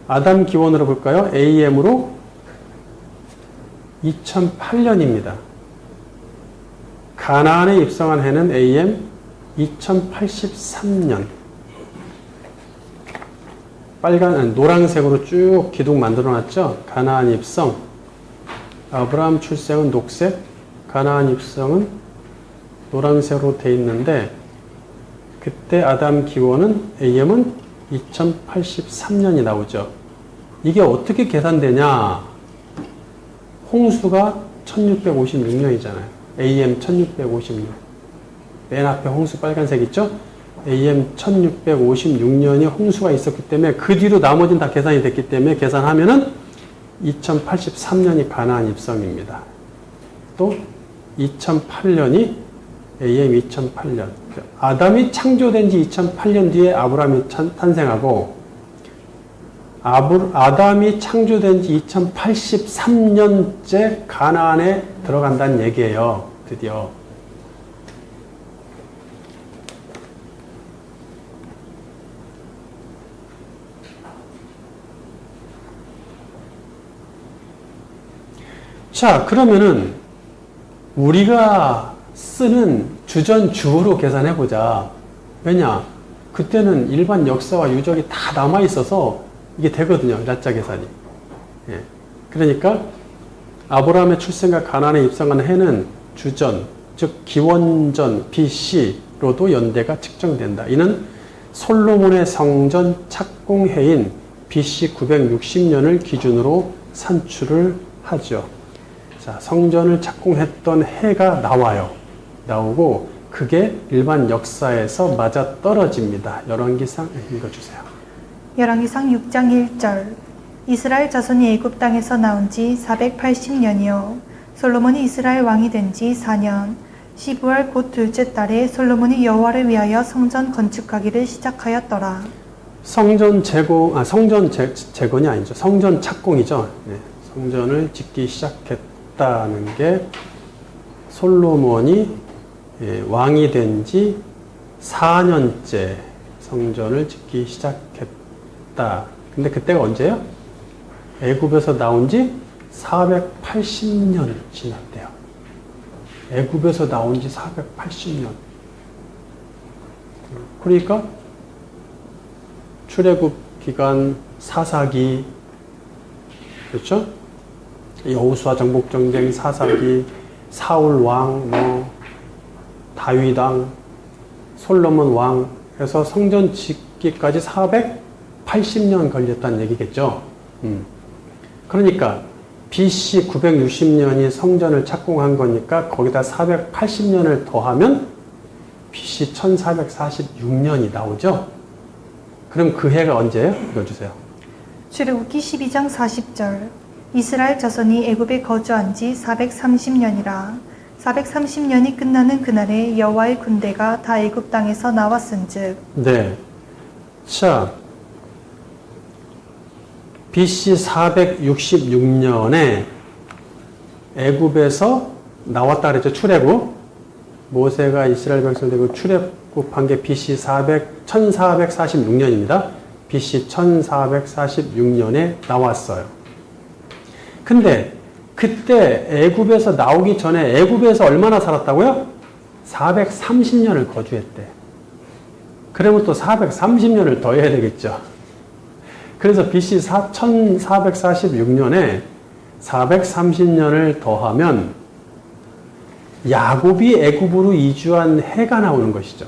아담 기원으로 볼까요? AM으로 2008년입니다. 가나안에 입성한 해는 AM 2083년. 노란색으로 쭉 기둥 만들어 놨죠? 가나안 입성. 아브라함 출생은 녹색, 가나안 입성은 노란색으로 돼 있는데, 그때 아담 기원은 AM은 2083년이 나오죠. 이게 어떻게 계산되냐? 홍수가 1656년이잖아요. AM 1656. 맨 앞에 홍수 빨간색 있죠? AM 1656년이 홍수가 있었기 때문에 그 뒤로 나머지는 다 계산이 됐기 때문에 계산하면은 2083년이 가나안 입성입니다. 또 2008년이 AM 2008년. 아담이 창조된 지 2008년 뒤에 아브라함이 탄생하고 아담이 창조된 지 2083년째 가나안에 들어간다는 얘기예요. 드디어. 자, 그러면은 우리가 쓰는 주전 주어로 계산해 보자. 왜냐? 그때는 일반 역사와 유적이 다 남아 있어서 이게 되거든요. 날짜 계산이. 예. 그러니까 아브라함의 출생과 가나안에 입성한 해는 주전, 즉 기원전 BC로도 연대가 측정된다. 이는 솔로몬의 성전 착공해인 BC 960년을 기준으로 산출을 하죠. 자, 성전을 착공했던 해가 나오고 그게 일반 역사에서 맞아 떨어집니다. 열왕기상 읽어주세요. 열왕기상 6장 1절. 이스라엘 자손이 애굽 땅에서 나온 지 480년이요 솔로몬이 이스라엘 왕이 된 지 4년 12월 곧 둘째 달에 솔로몬이 여호와를 위하여 성전 건축하기를 시작하였더라. 성전 재건이 아니죠. 성전 착공이죠. 네, 성전을 짓기 시작했다는 게 솔로몬이 왕이 된 지 4년째 성전을 짓기 시작했다. 근데 그때가 언제예요? 애굽에서 나온 지 480년 지났대요. 애굽에서 나온 지 480년. 그러니까 출애굽 기간, 사사기, 그렇죠? 여호수아 정복 전쟁, 사사기, 사울 왕, 다윗 왕, 솔로몬 왕에서 성전 짓기까지 480년 걸렸다는 얘기겠죠. 그러니까 BC 960년이 성전을 착공한 거니까 거기다 480년을 더하면 BC 1446년이 나오죠. 그럼 그 해가 언제예요? 읽어주세요. 출애굽기 12장 40절. 이스라엘 자손이 애굽에 거주한 지 430년이라. 430년이 끝나는 그날에 여호와의 군대가 다 애굽 땅에서 나왔은즉. 네. 자, BC 466년에 애굽에서 나왔다 그랬죠. 출애굽. 모세가 이스라엘 백성을 데리고 출애굽한 게 BC 1446년입니다. BC 1446년에 나왔어요. 근데 그때 애굽에서 나오기 전에 애굽에서 얼마나 살았다고요? 430년을 거주했대. 그러면 또 430년을 더 해야 되겠죠. 그래서 BC 1446년에 430년을 더하면 야곱이 애굽으로 이주한 해가 나오는 것이죠.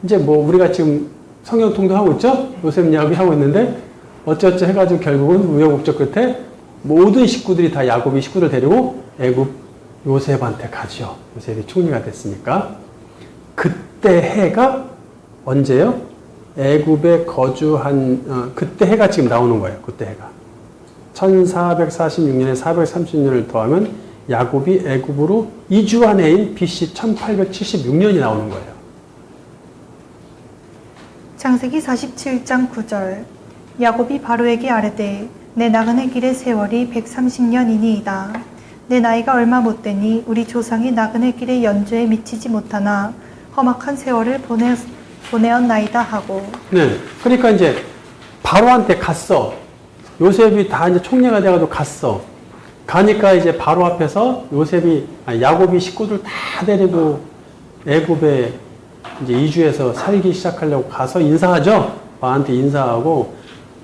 이제 뭐 우리가 지금 성경 통독하고 있죠? 요셉 야곱이 하고 있는데 어쩌어쩌 해가지고 결국은 우여곡절 끝에 모든 식구들이 다 야곱이 식구들 데리고 애굽 요셉한테 가죠. 요셉이 총리가 됐으니까. 그때 해가 언제요? 애굽에 거주한 그때 해가 지금 나오는 거예요. 그때 해가 1446년에 430년을 더하면 야곱이 애굽으로 이주한 해인 BC 1876년이 나오는 거예요. 창세기 47장 9절. 야곱이 바로에게 아뢰되 내 나그네 길의 세월이 130년이니이다. 내 나이가 얼마 못 되니 우리 조상이 나그네 길의 연주에 미치지 못하나 험악한 세월을 보내었나이다 하고. 네. 그러니까 이제 바로한테 갔어. 요셉이 다 이제 총리가 돼가지고 갔어. 가니까 이제 바로 앞에서 야곱이 식구들 다 데리고 애굽에 이제 이주해서 살기 시작하려고 가서 인사하죠. 나한테 인사하고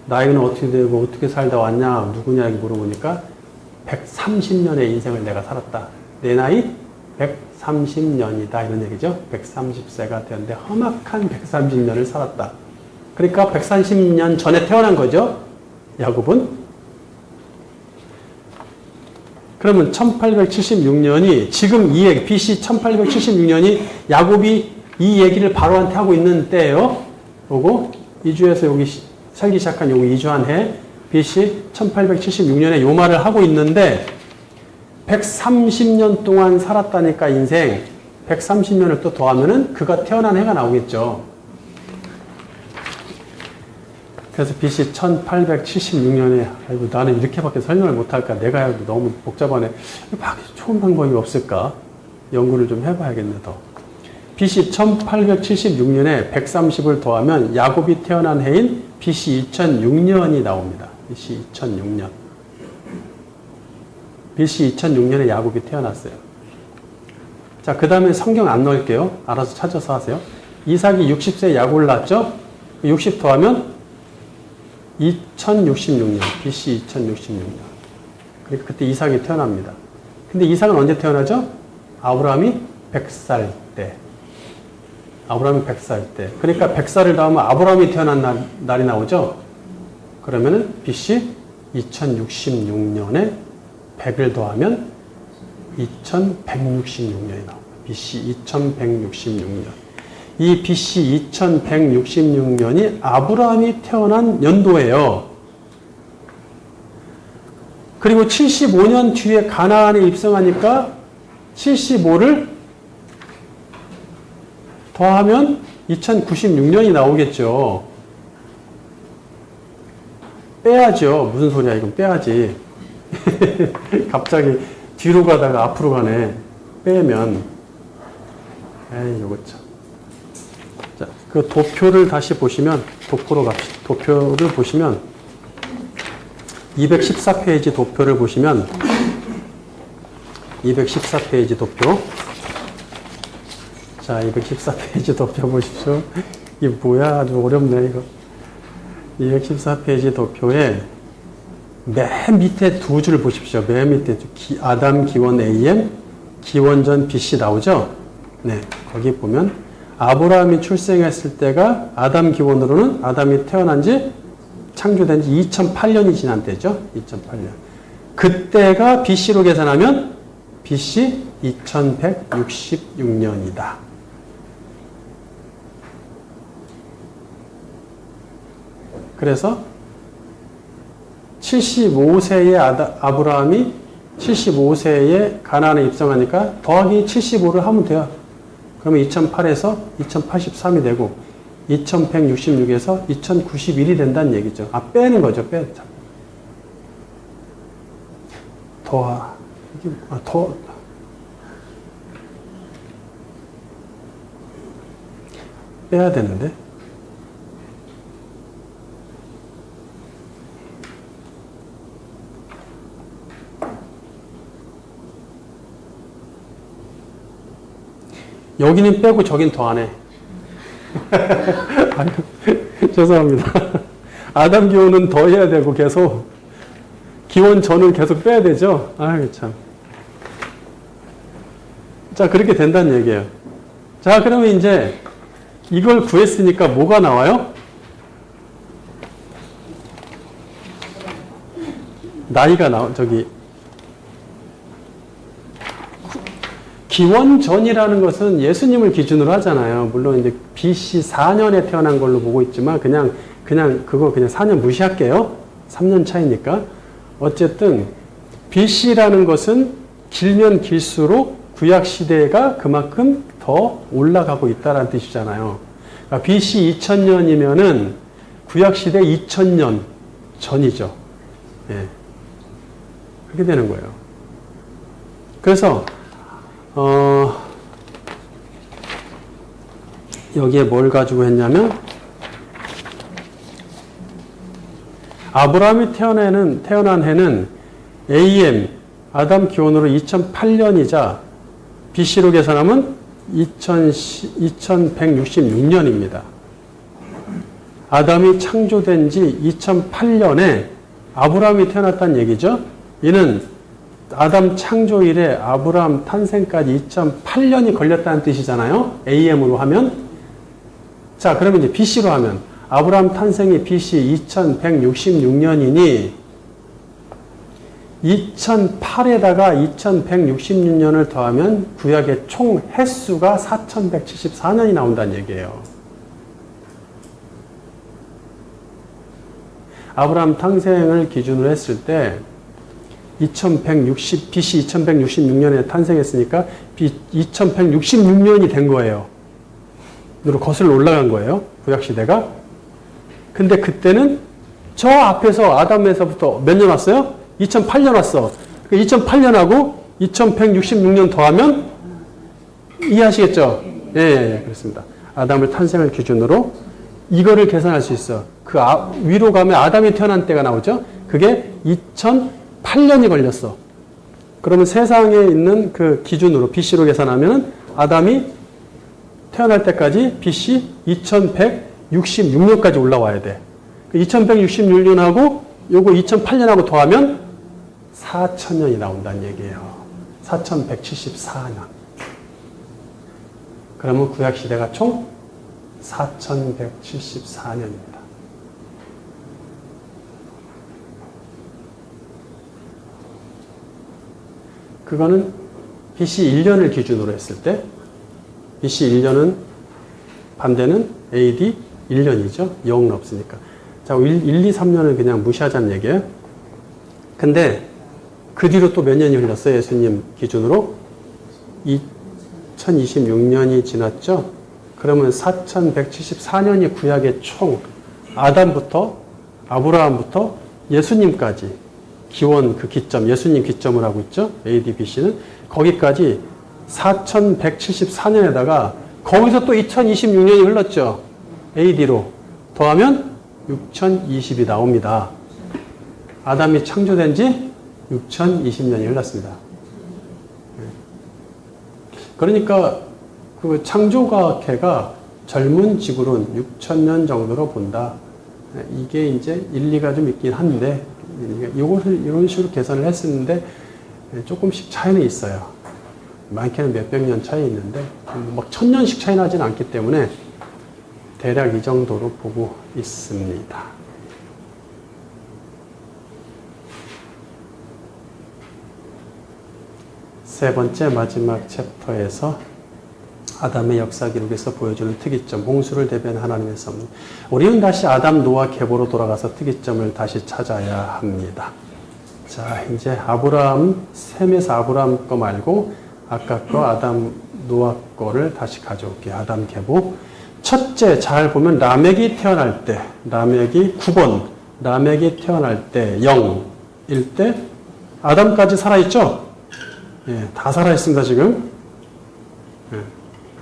나이는 어떻게 되고 어떻게 살다 왔냐 누구냐 이렇게 물어보니까 130년의 인생을 내가 살았다. 내 나이 130년이다 이런 얘기죠. 130세가 되었는데 험악한 130년을 살았다. 그러니까 130년 전에 태어난 거죠. 야곱은. 그러면 1876년이 지금 이 얘기 BC 1876년이 야곱이 이 얘기를 바로한테 하고 있는 때예요. 요거 이주해서 여기 살기 시작한 요거 이주한 해 BC 1876년에 요 말을 하고 있는데 130년 동안 살았다니까 인생 130년을 또 더하면은 그가 태어난 해가 나오겠죠. 그래서 BC 1876년에 아이고 나는 이렇게밖에 설명을 못할까? 내가 너무 복잡하네. 좋은 방법이 없을까? 연구를 좀 해봐야겠네 더. BC 1876년에 130을 더하면 야곱이 태어난 해인 BC 2006년이 나옵니다. BC 2006년. BC 2006년에 야곱이 태어났어요. 자, 그 다음에 성경 안 넣을게요. 알아서 찾아서 하세요. 이삭이 60세에 야곱을 낳았죠? 60 더하면 2066년, BC 2066년. 그러니까 그때 이삭이 태어납니다. 근데 이삭은 언제 태어나죠? 아브라함이 100살 때. 아브라함이 100살 때. 그러니까 100살을 더하면 아브라함이 태어난 날이 나오죠? 그러면은 BC 2066년에 100을 더하면 2166년이 나옵니다. BC 2166년. 이 BC 2166년이 아브라함이 태어난 연도예요. 그리고 75년 뒤에 가나안에 입성하니까 75를 더하면 2096년이 나오겠죠. 빼야죠. 무슨 소리야 이건 빼야지. 갑자기 뒤로 가다가 앞으로 가네. 빼면 에이 요거 참. 자, 그 도표를 다시 보시면 도표로 갑시다. 도표를 보시면 214페이지 도표를 보시면 214페이지 도표. 자, 214페이지 도표 보십시오. 이게 뭐야? 아주 어렵네 이거. 214페이지 도표에 맨 밑에 두 줄 보십시오. 맨 밑에 아담 기원 AM 기원전 BC 나오죠? 네, 거기 보면 아브라함이 출생했을 때가 아담 기원으로는 아담이 태어난 지 창조된 지 2008년이 지난 때죠. 2008년. 그때가 BC로 계산하면 BC 2166년이다. 그래서 75세의 아브라함이 75세에 가나안에 입성하니까 더하기 75를 하면 돼요. 그러면 2008에서 2083이 되고 2166에서 2091이 된다는 얘기죠. 빼는 거죠. 빼야 되는데. 여기는 빼고 저긴 더하네. 죄송합니다. 아담 기원은 더해야 되고 계속 기원 전을 계속 빼야 되죠. 아유 참. 자 그렇게 된다는 얘기예요. 자 그러면 이제 이걸 구했으니까 뭐가 나와요? 나이가 기원 전이라는 것은 예수님을 기준으로 하잖아요. 물론 이제 BC 4년에 태어난 걸로 보고 있지만 그냥 4년 무시할게요. 3년 차이니까. 어쨌든 BC라는 것은 길면 길수록 구약 시대가 그만큼 더 올라가고 있다는 뜻이잖아요. 그러니까 BC 2000년이면은 구약 시대 2000년 전이죠. 예. 그렇게 되는 거예요. 그래서 여기에 뭘 가지고 했냐면 아브라함이 태어난 해는 AM 아담 기원으로 2008년이자 BC로 계산하면 2166년입니다. 아담이 창조된 지 2008년에 아브라함이 태어났다는 얘기죠. 이는 아담 창조 이래 아브라함 탄생까지 2008년이 걸렸다는 뜻이잖아요. AM으로 하면. 자, 그러면 이제 BC로 하면 아브라함 탄생이 BC 2166년이니 2008에다가 2166년을 더하면 구약의 총 횟수가 4174년이 나온다는 얘기예요. 아브라함 탄생을 기준으로 했을 때 BC 2166년에 탄생했으니까 2166년이 된 거예요. 으로 거슬러 올라간 거예요. 구약시대가. 근데 그때는 저 앞에서 아담에서부터 몇 년 왔어요? 2008년 왔어. 2008년하고 2166년 더하면 이해하시겠죠? 예, 그렇습니다. 아담을 탄생을 기준으로 이거를 계산할 수 있어. 위로 가면 아담이 태어난 때가 나오죠? 그게 2008년이 걸렸어. 그러면 세상에 있는 그 기준으로 BC로 계산하면 아담이 태어날 때까지 BC 2166년까지 올라와야 돼. 2166년하고 요거 2008년하고 더하면 4000년이 나온다는 얘기예요. 4174년. 그러면 구약시대가 총 4174년입니다. 그거는 BC 1년을 기준으로 했을 때 BC 1년은 반대는 AD 1년이죠. 0은 없으니까. 자, 1, 2, 3년을 그냥 무시하자는 얘기예요. 근데 그 뒤로 또 몇 년이 흘렀어요? 예수님 기준으로? 2026년이 지났죠? 그러면 4174년이 구약의 총 아담부터 아브라함부터 예수님까지 기원 그 기점, 예수님 기점을 하고 있죠? AD, BC는. 거기까지 4174년에다가 거기서 또 2026년이 흘렀죠? AD로. 더하면 6020이 나옵니다. 아담이 창조된 지 6020년이 흘렀습니다. 그러니까 그 창조과학회가 젊은 지구론 6000년 정도로 본다. 이게 이제 일리가 좀 있긴 한데 이것을 이런 식으로 계산을 했었는데 조금씩 차이는 있어요. 많게는 몇백 년 차이 있는데 막 1000년씩 차이 나진 않기 때문에 대략 이 정도로 보고 있습니다. 세 번째 마지막 챕터에서 아담의 역사 기록에서 보여주는 특이점, 홍수를 대변한 하나님의 섭리. 우리는 다시 아담, 노아, 계보로 돌아가서 특이점을 다시 찾아야 합니다. 자, 이제 셈에서 아브라함 거 말고 아까 거 아담, 노아 거를 다시 가져올게요. 아담, 계보. 첫째, 잘 보면 라멕이 태어날 때, 라멕이 9번, 라멕이 태어날 때 0일 때 아담까지 살아있죠? 예, 다 살아있습니다, 지금. 예.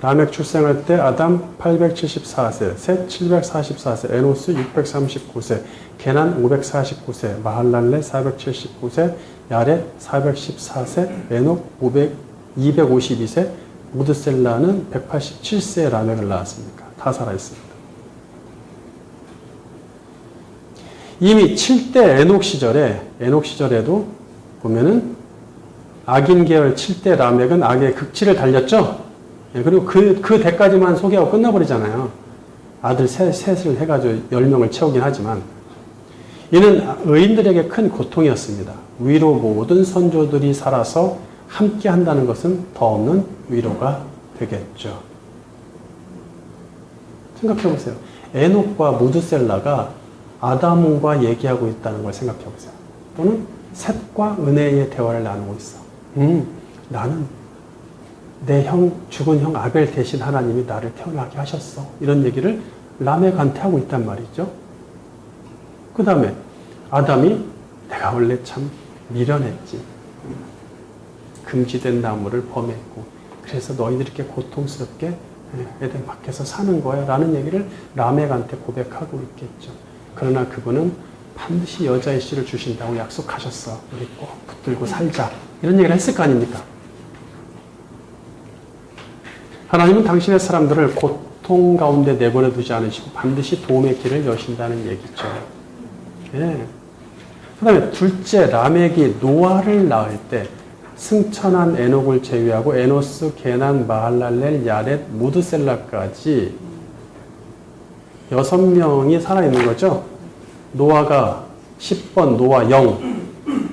라멕 출생할 때 아담 874세, 셋 744세, 에노스 639세, 게난 549세, 마할랄레 479세, 야렛 414세, 에녹 252세, 무드셀라는 187세에 라멕을 낳았습니까? 다 살아있습니다. 이미 7대 에녹 시절에도 보면은 악인 계열 7대 라멕은 악의 극치를 달렸죠? 예, 그리고 그 대까지만 소개하고 끝나버리잖아요. 아들 셋을 해가지고 10명을 채우긴 하지만, 이는 의인들에게 큰 고통이었습니다. 위로 모든 선조들이 살아서 함께 한다는 것은 더 없는 위로가 되겠죠. 생각해 보세요. 에녹과 무드셀라가 아담과 얘기하고 있다는 걸 생각해 보세요. 또는 셋과 은혜의 대화를 나누고 있어. 나는 내 죽은 형 아벨 대신 하나님이 나를 태어나게 하셨어. 이런 얘기를 라멕한테 하고 있단 말이죠. 그 다음에 아담이 내가 원래 참 미련했지. 금지된 나무를 범했고 그래서 너희들이 이렇게 고통스럽게 에덴 밖에서 사는 거야 라는 얘기를 라멕한테 고백하고 있겠죠. 그러나 그분은 반드시 여자의 씨를 주신다고 약속하셨어. 우리 꼭 붙들고 살자. 이런 얘기를 했을 거 아닙니까? 하나님은 당신의 사람들을 고통 가운데 내버려 두지 않으시고 반드시 도움의 길을 여신다는 얘기죠. 예. 그 다음에 둘째 라멕이 노아를 낳을 때 승천한 에녹을 제외하고 에노스, 게난, 마할랄렐, 야렛, 무드셀라까지 6명이 살아있는 거죠. 노아가 10번, 노아 0,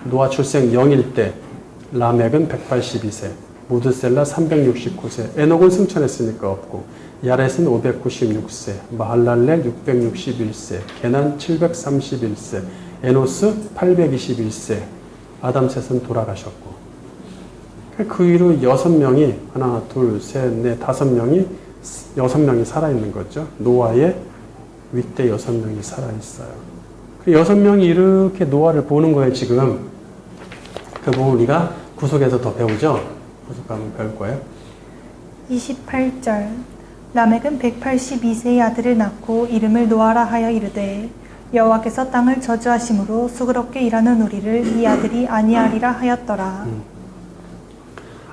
노아 출생 0일 때 라멕은 182세, 무드셀라 369세, 에녹은 승천했으니까 없고, 야렛은 596세, 마할랄렐 661세, 게난 731세, 에노스 821세, 아담 셋은 돌아가셨고, 그 위로 6명이, 하나, 둘, 셋, 넷, 5명이, 6명이 살아있는 거죠. 노아의 윗대 6명이 살아있어요. 그 6명이 이렇게 노아를 보는 거예요, 지금. 그 부분 우리가 구속에서 더 배우죠? 구속 가면 배울 거예요. 28절 라멕은 182세의 아들을 낳고 이름을 노아라 하여 이르되 여호와께서 땅을 저주하심으로 수고롭게 일하는 우리를 이 아들이 아니하리라 하였더라.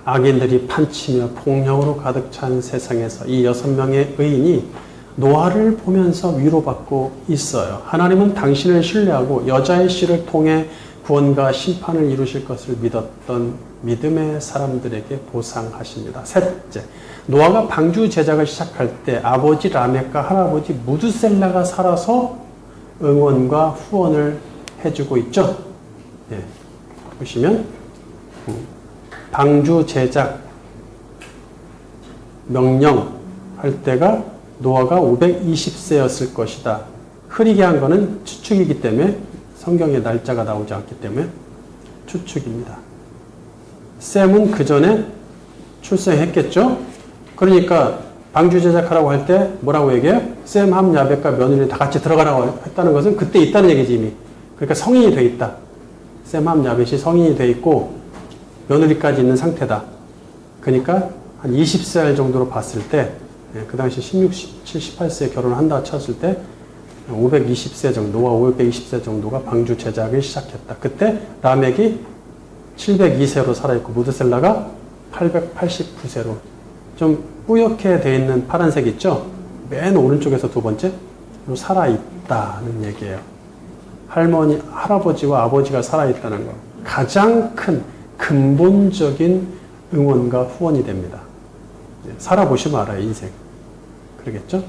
악인들이 판치며 폭력으로 가득 찬 세상에서 이 6명의 의인이 노아를 보면서 위로받고 있어요. 하나님은 당신을 신뢰하고 여자의 씨를 통해 구원과 심판을 이루실 것을 믿었던 믿음의 사람들에게 보상하십니다. 셋째, 노아가 방주 제작을 시작할 때 아버지 라멕과 할아버지 무드셀라가 살아서 응원과 후원을 해주고 있죠. 예, 보시면 방주 제작 명령할 때가 노아가 520세였을 것이다. 흐리게 한 거는 추측이기 때문에 성경에 날짜가 나오지 않기 때문에 추측입니다. 셈은 그 전에 출생했겠죠? 그러니까 방주 제작하라고 할 때 뭐라고 얘기해요? 셈, 함, 야벳과 며느리 다 같이 들어가라고 했다는 것은 그때 있다는 얘기지 이미. 그러니까 성인이 돼 있다. 셈, 함, 야벳이 성인이 돼 있고 며느리까지 있는 상태다. 그러니까 한 20살 정도로 봤을 때 그 당시 16, 17, 18세에 결혼을 한다 쳤을 때 520세 정도와 520세 정도가 방주 제작을 시작했다. 그때 라멕이 702세로 살아있고 무드셀라가 889세로 좀 뿌옇게 되어 있는 파란색 있죠? 맨 오른쪽에서 두 번째로 살아있다는 얘기예요. 할아버지와 아버지가 살아있다는 거. 가장 큰 근본적인 응원과 후원이 됩니다. 살아보시면 알아요, 인생. 그러겠죠?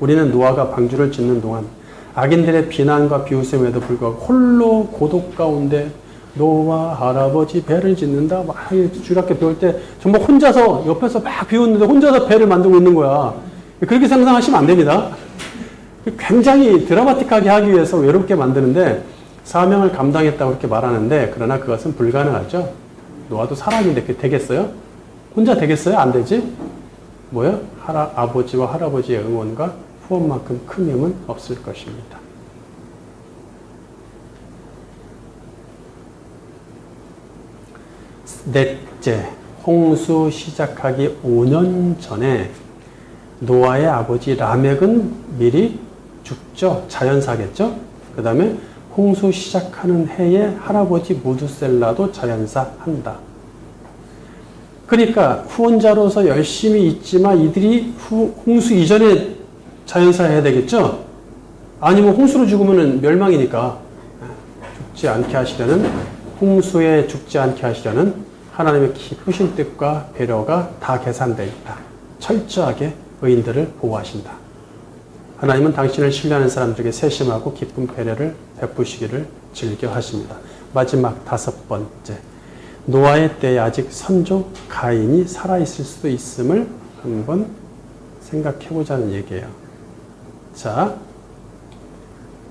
우리는 노아가 방주를 짓는 동안 악인들의 비난과 비웃음에도 불구하고 홀로 고독 가운데 노아 할아버지 배를 짓는다. 막 주일학교 배울 때 정말 혼자서 옆에서 막 비웃는데 혼자서 배를 만들고 있는 거야. 그렇게 상상하시면 안 됩니다. 굉장히 드라마틱하게 하기 위해서 외롭게 만드는데 사명을 감당했다고 그렇게 말하는데 그러나 그것은 불가능하죠. 노아도 사람인데 그게 되겠어요? 혼자 되겠어요? 안 되지? 뭐요? 아버지와 할아버지의 응원과 후원만큼 큰 힘은 없을 것입니다. 넷째, 홍수 시작하기 5년 전에 노아의 아버지 라멕은 미리 죽죠. 자연사겠죠. 그 다음에 홍수 시작하는 해에 할아버지 무드셀라도 자연사한다. 그러니까 후원자로서 열심히 있지만 이들이 홍수 이전에 자연사해야 되겠죠? 아니면 홍수로 죽으면 멸망이니까 죽지 않게 하시려는, 홍수에 죽지 않게 하시려는 하나님의 깊으신 뜻과 배려가 다 계산되어 있다. 철저하게 의인들을 보호하신다. 하나님은 당신을 신뢰하는 사람들에게 세심하고 깊은 배려를 베푸시기를 즐겨하십니다. 마지막 5번째, 노아의 때에 아직 선조 가인이 살아있을 수도 있음을 한번 생각해보자는 얘기예요. 자,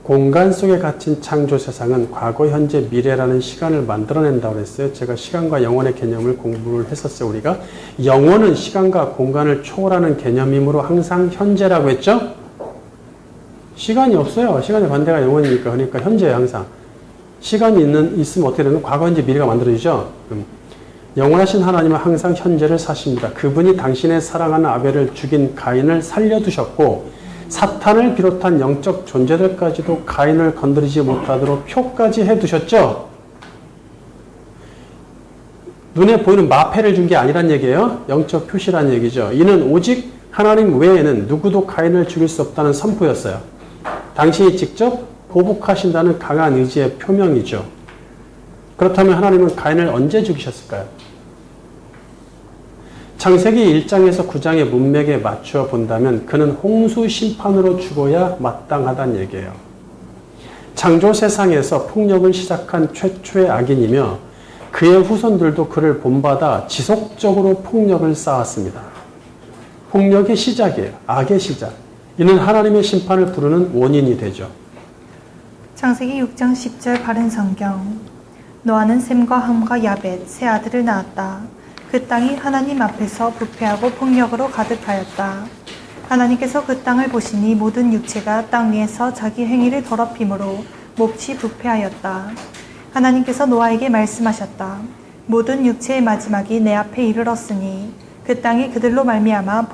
공간 속에 갇힌 창조 세상은 과거, 현재, 미래라는 시간을 만들어낸다고 그랬어요. 제가 시간과 영혼의 개념을 공부를 했었어요. 우리가 영혼은 시간과 공간을 초월하는 개념이므로 항상 현재라고 했죠. 시간이 없어요. 시간의 반대가 영혼이니까. 그러니까 현재예요, 항상. 시간이 있으면 어떻게 되는? 과거, 현재, 미래가 만들어지죠. 영원하신 하나님은 항상 현재를 사십니다. 그분이 당신의 사랑하는 아벨을 죽인 가인을 살려두셨고 사탄을 비롯한 영적 존재들까지도 가인을 건드리지 못하도록 표까지 해두셨죠. 눈에 보이는 마패를 준 게 아니란 얘기예요. 영적 표시란 얘기죠. 이는 오직 하나님 외에는 누구도 가인을 죽일 수 없다는 선포였어요. 당신이 직접 보복하신다는 강한 의지의 표명이죠. 그렇다면 하나님은 가인을 언제 죽이셨을까요? 창세기 1장에서 9장의 문맥에 맞추어 본다면 그는 홍수 심판으로 죽어야 마땅하다는 얘기예요. 창조 세상에서 폭력을 시작한 최초의 악인이며 그의 후손들도 그를 본받아 지속적으로 폭력을 쌓았습니다. 폭력의 시작이에요. 악의 시작. 이는 하나님의 심판을 부르는 원인이 되죠. 창세기 6장 10절 바른 성경. 노아는 셈과 함과 야벳 세 아들을 낳았다. 그 땅이 하나님 앞에서 부패하고 폭력으로 가득하였다. 하나님께서 그 땅을 보시니 모든 육체가 땅 위에서 자기 행위를 더럽힘으로 몹시 부패하였다. 하나님께서 노아에게 말씀하셨다. 모든 육체의 마지막이 내 앞에 이르렀으니 그 땅이 그들로 말미암아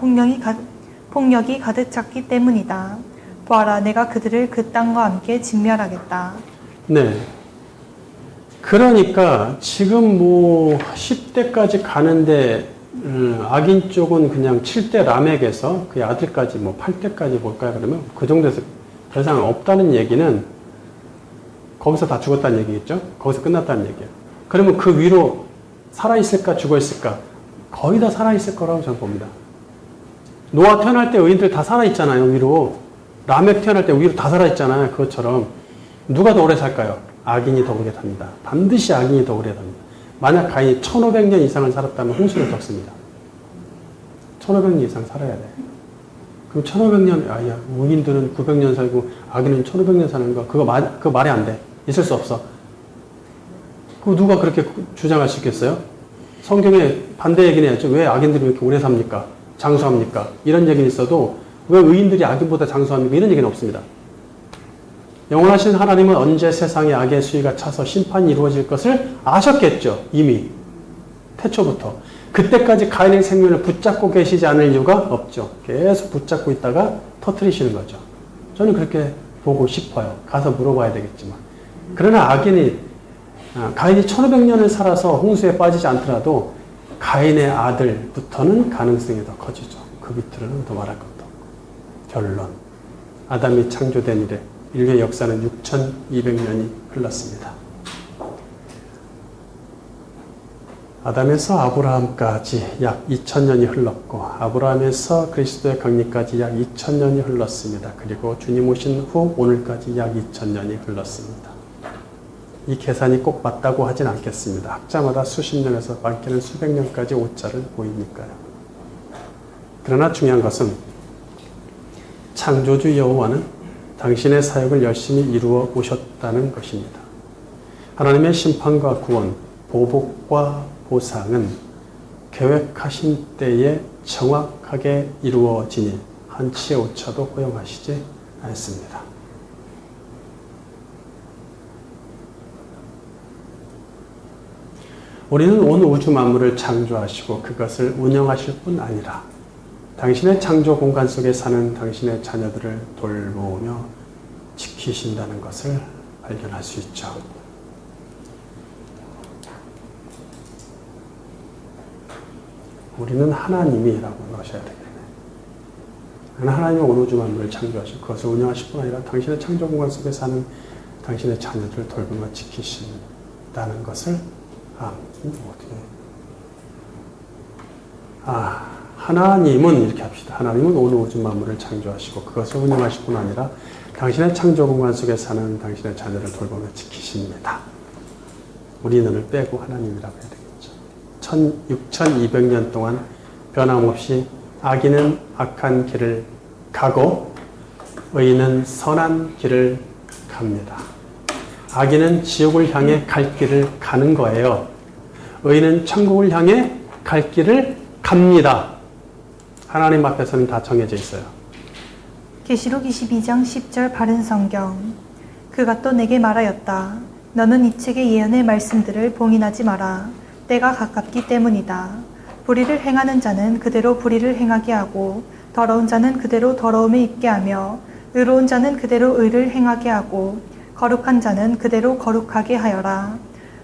폭력이 가득 찼기 때문이다. 보아라, 내가 그들을 그 땅과 함께 진멸하겠다. 네. 그러니까 지금 10대까지 가는데 악인 쪽은 그냥 7대 라멕에서 그 아들까지 8대까지 볼까요? 그러면 그 정도에서 더 이상 없다는 얘기는 거기서 다 죽었다는 얘기겠죠? 거기서 끝났다는 얘기예요. 그러면 그 위로 살아있을까 죽어있을까? 거의 다 살아있을 거라고 저는 봅니다. 노아 태어날 때 의인들 다 살아있잖아요, 위로. 라멕 태어날 때 위로 다 살아있잖아요. 그것처럼 누가 더 오래 살까요? 악인이 더 오래 삽니다. 반드시 악인이 더 오래 삽니다. 만약 가인이 1500년 이상을 살았다면 홍수를 겪습니다. 1500년 이상 살아야 돼. 그럼 1500년, 의인들은 900년 살고 악인은 1500년 사는 거, 그거 말이 안 돼. 있을 수 없어. 그 누가 그렇게 주장할 수 있겠어요? 성경에 반대 얘기는 해야죠. 왜 악인들이 이렇게 오래 삽니까? 장수합니까? 이런 얘기는 있어도 왜 의인들이 악인보다 장수합니까? 이런 얘기는 없습니다. 영원하신 하나님은 언제 세상에 악의 수위가 차서 심판이 이루어질 것을 아셨겠죠. 이미 태초부터. 그때까지 가인의 생명을 붙잡고 계시지 않을 이유가 없죠. 계속 붙잡고 있다가 터뜨리시는 거죠. 저는 그렇게 보고 싶어요. 가서 물어봐야 되겠지만. 그러나 가인이 1500년을 살아서 홍수에 빠지지 않더라도 가인의 아들부터는 가능성이 더 커지죠. 그 밑으로는 더 말할 것도 없고. 결론. 아담이 창조된 이래 인류의 역사는 6200년이 흘렀습니다. 아담에서 아브라함까지 약 2000년이 흘렀고 아브라함에서 그리스도의 강림까지 약 2000년이 흘렀습니다. 그리고 주님 오신 후 오늘까지 약 2000년이 흘렀습니다. 이 계산이 꼭 맞다고 하진 않겠습니다. 학자마다 수십 년에서 많게는 수백 년까지 오차를 보이니까요. 그러나 중요한 것은 창조주 여호와는 당신의 사역을 열심히 이루어 오셨다는 것입니다. 하나님의 심판과 구원, 보복과 보상은 계획하신 때에 정확하게 이루어지니 한치의 오차도 허용하시지 않습니다. 우리는 온 우주 만물을 창조하시고 그것을 운영하실 뿐 아니라 당신의 창조 공간 속에 사는 당신의 자녀들을 돌보며 지키신다는 것을 발견할 수 있죠. 우리는 하나님이라고 넣으셔야 되겠네요. 하나님은 온 우주 만물을 창조하시고 그것을 운영하실 뿐 아니라 당신의 창조 공간 속에 사는 당신의 자녀들을 돌보며 지키신다는 것을 하나님은 이렇게 합시다. 하나님은 온 우주 만물을 창조하시고 그것을 운영하실 뿐 아니라 당신의 창조 공간 속에 사는 당신의 자녀를 돌보며 지키십니다. 우리 눈을 빼고 하나님이라고 해야 되겠죠. 6200년 동안 변함없이 악인은 악한 길을 가고 의인은 선한 길을 갑니다. 악인은 지옥을 향해 갈 길을 가는 거예요. 의인은 천국을 향해 갈 길을 갑니다. 하나님 앞에서는 다 정해져 있어요. 계시록 22장 10절 바른 성경. 그가 또 내게 말하였다. 너는 이 책의 예언의 말씀들을 봉인하지 마라. 때가 가깝기 때문이다. 불의를 행하는 자는 그대로 불의를 행하게 하고 더러운 자는 그대로 더러움에 있게 하며 의로운 자는 그대로 의를 행하게 하고 거룩한 자는 그대로 거룩하게 하여라.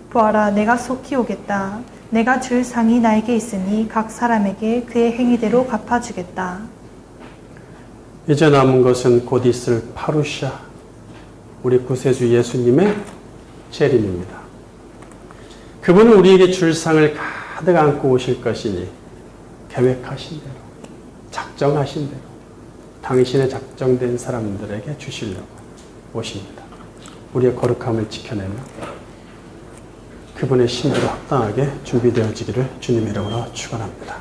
보아라, 내가 속히 오겠다. 내가 줄 상이 나에게 있으니 각 사람에게 그의 행위대로 갚아주겠다. 이제 남은 것은 곧 있을 파루샤, 우리 구세주 예수님의 재림입니다. 그분은 우리에게 줄 상을 가득 안고 오실 것이니 계획하신 대로, 작정하신 대로 당신의 작정된 사람들에게 주시려고 오십니다. 우리의 거룩함을 지켜내며 그분의 신부로 합당하게 준비되어지기를 주님의 이름으로 축원합니다.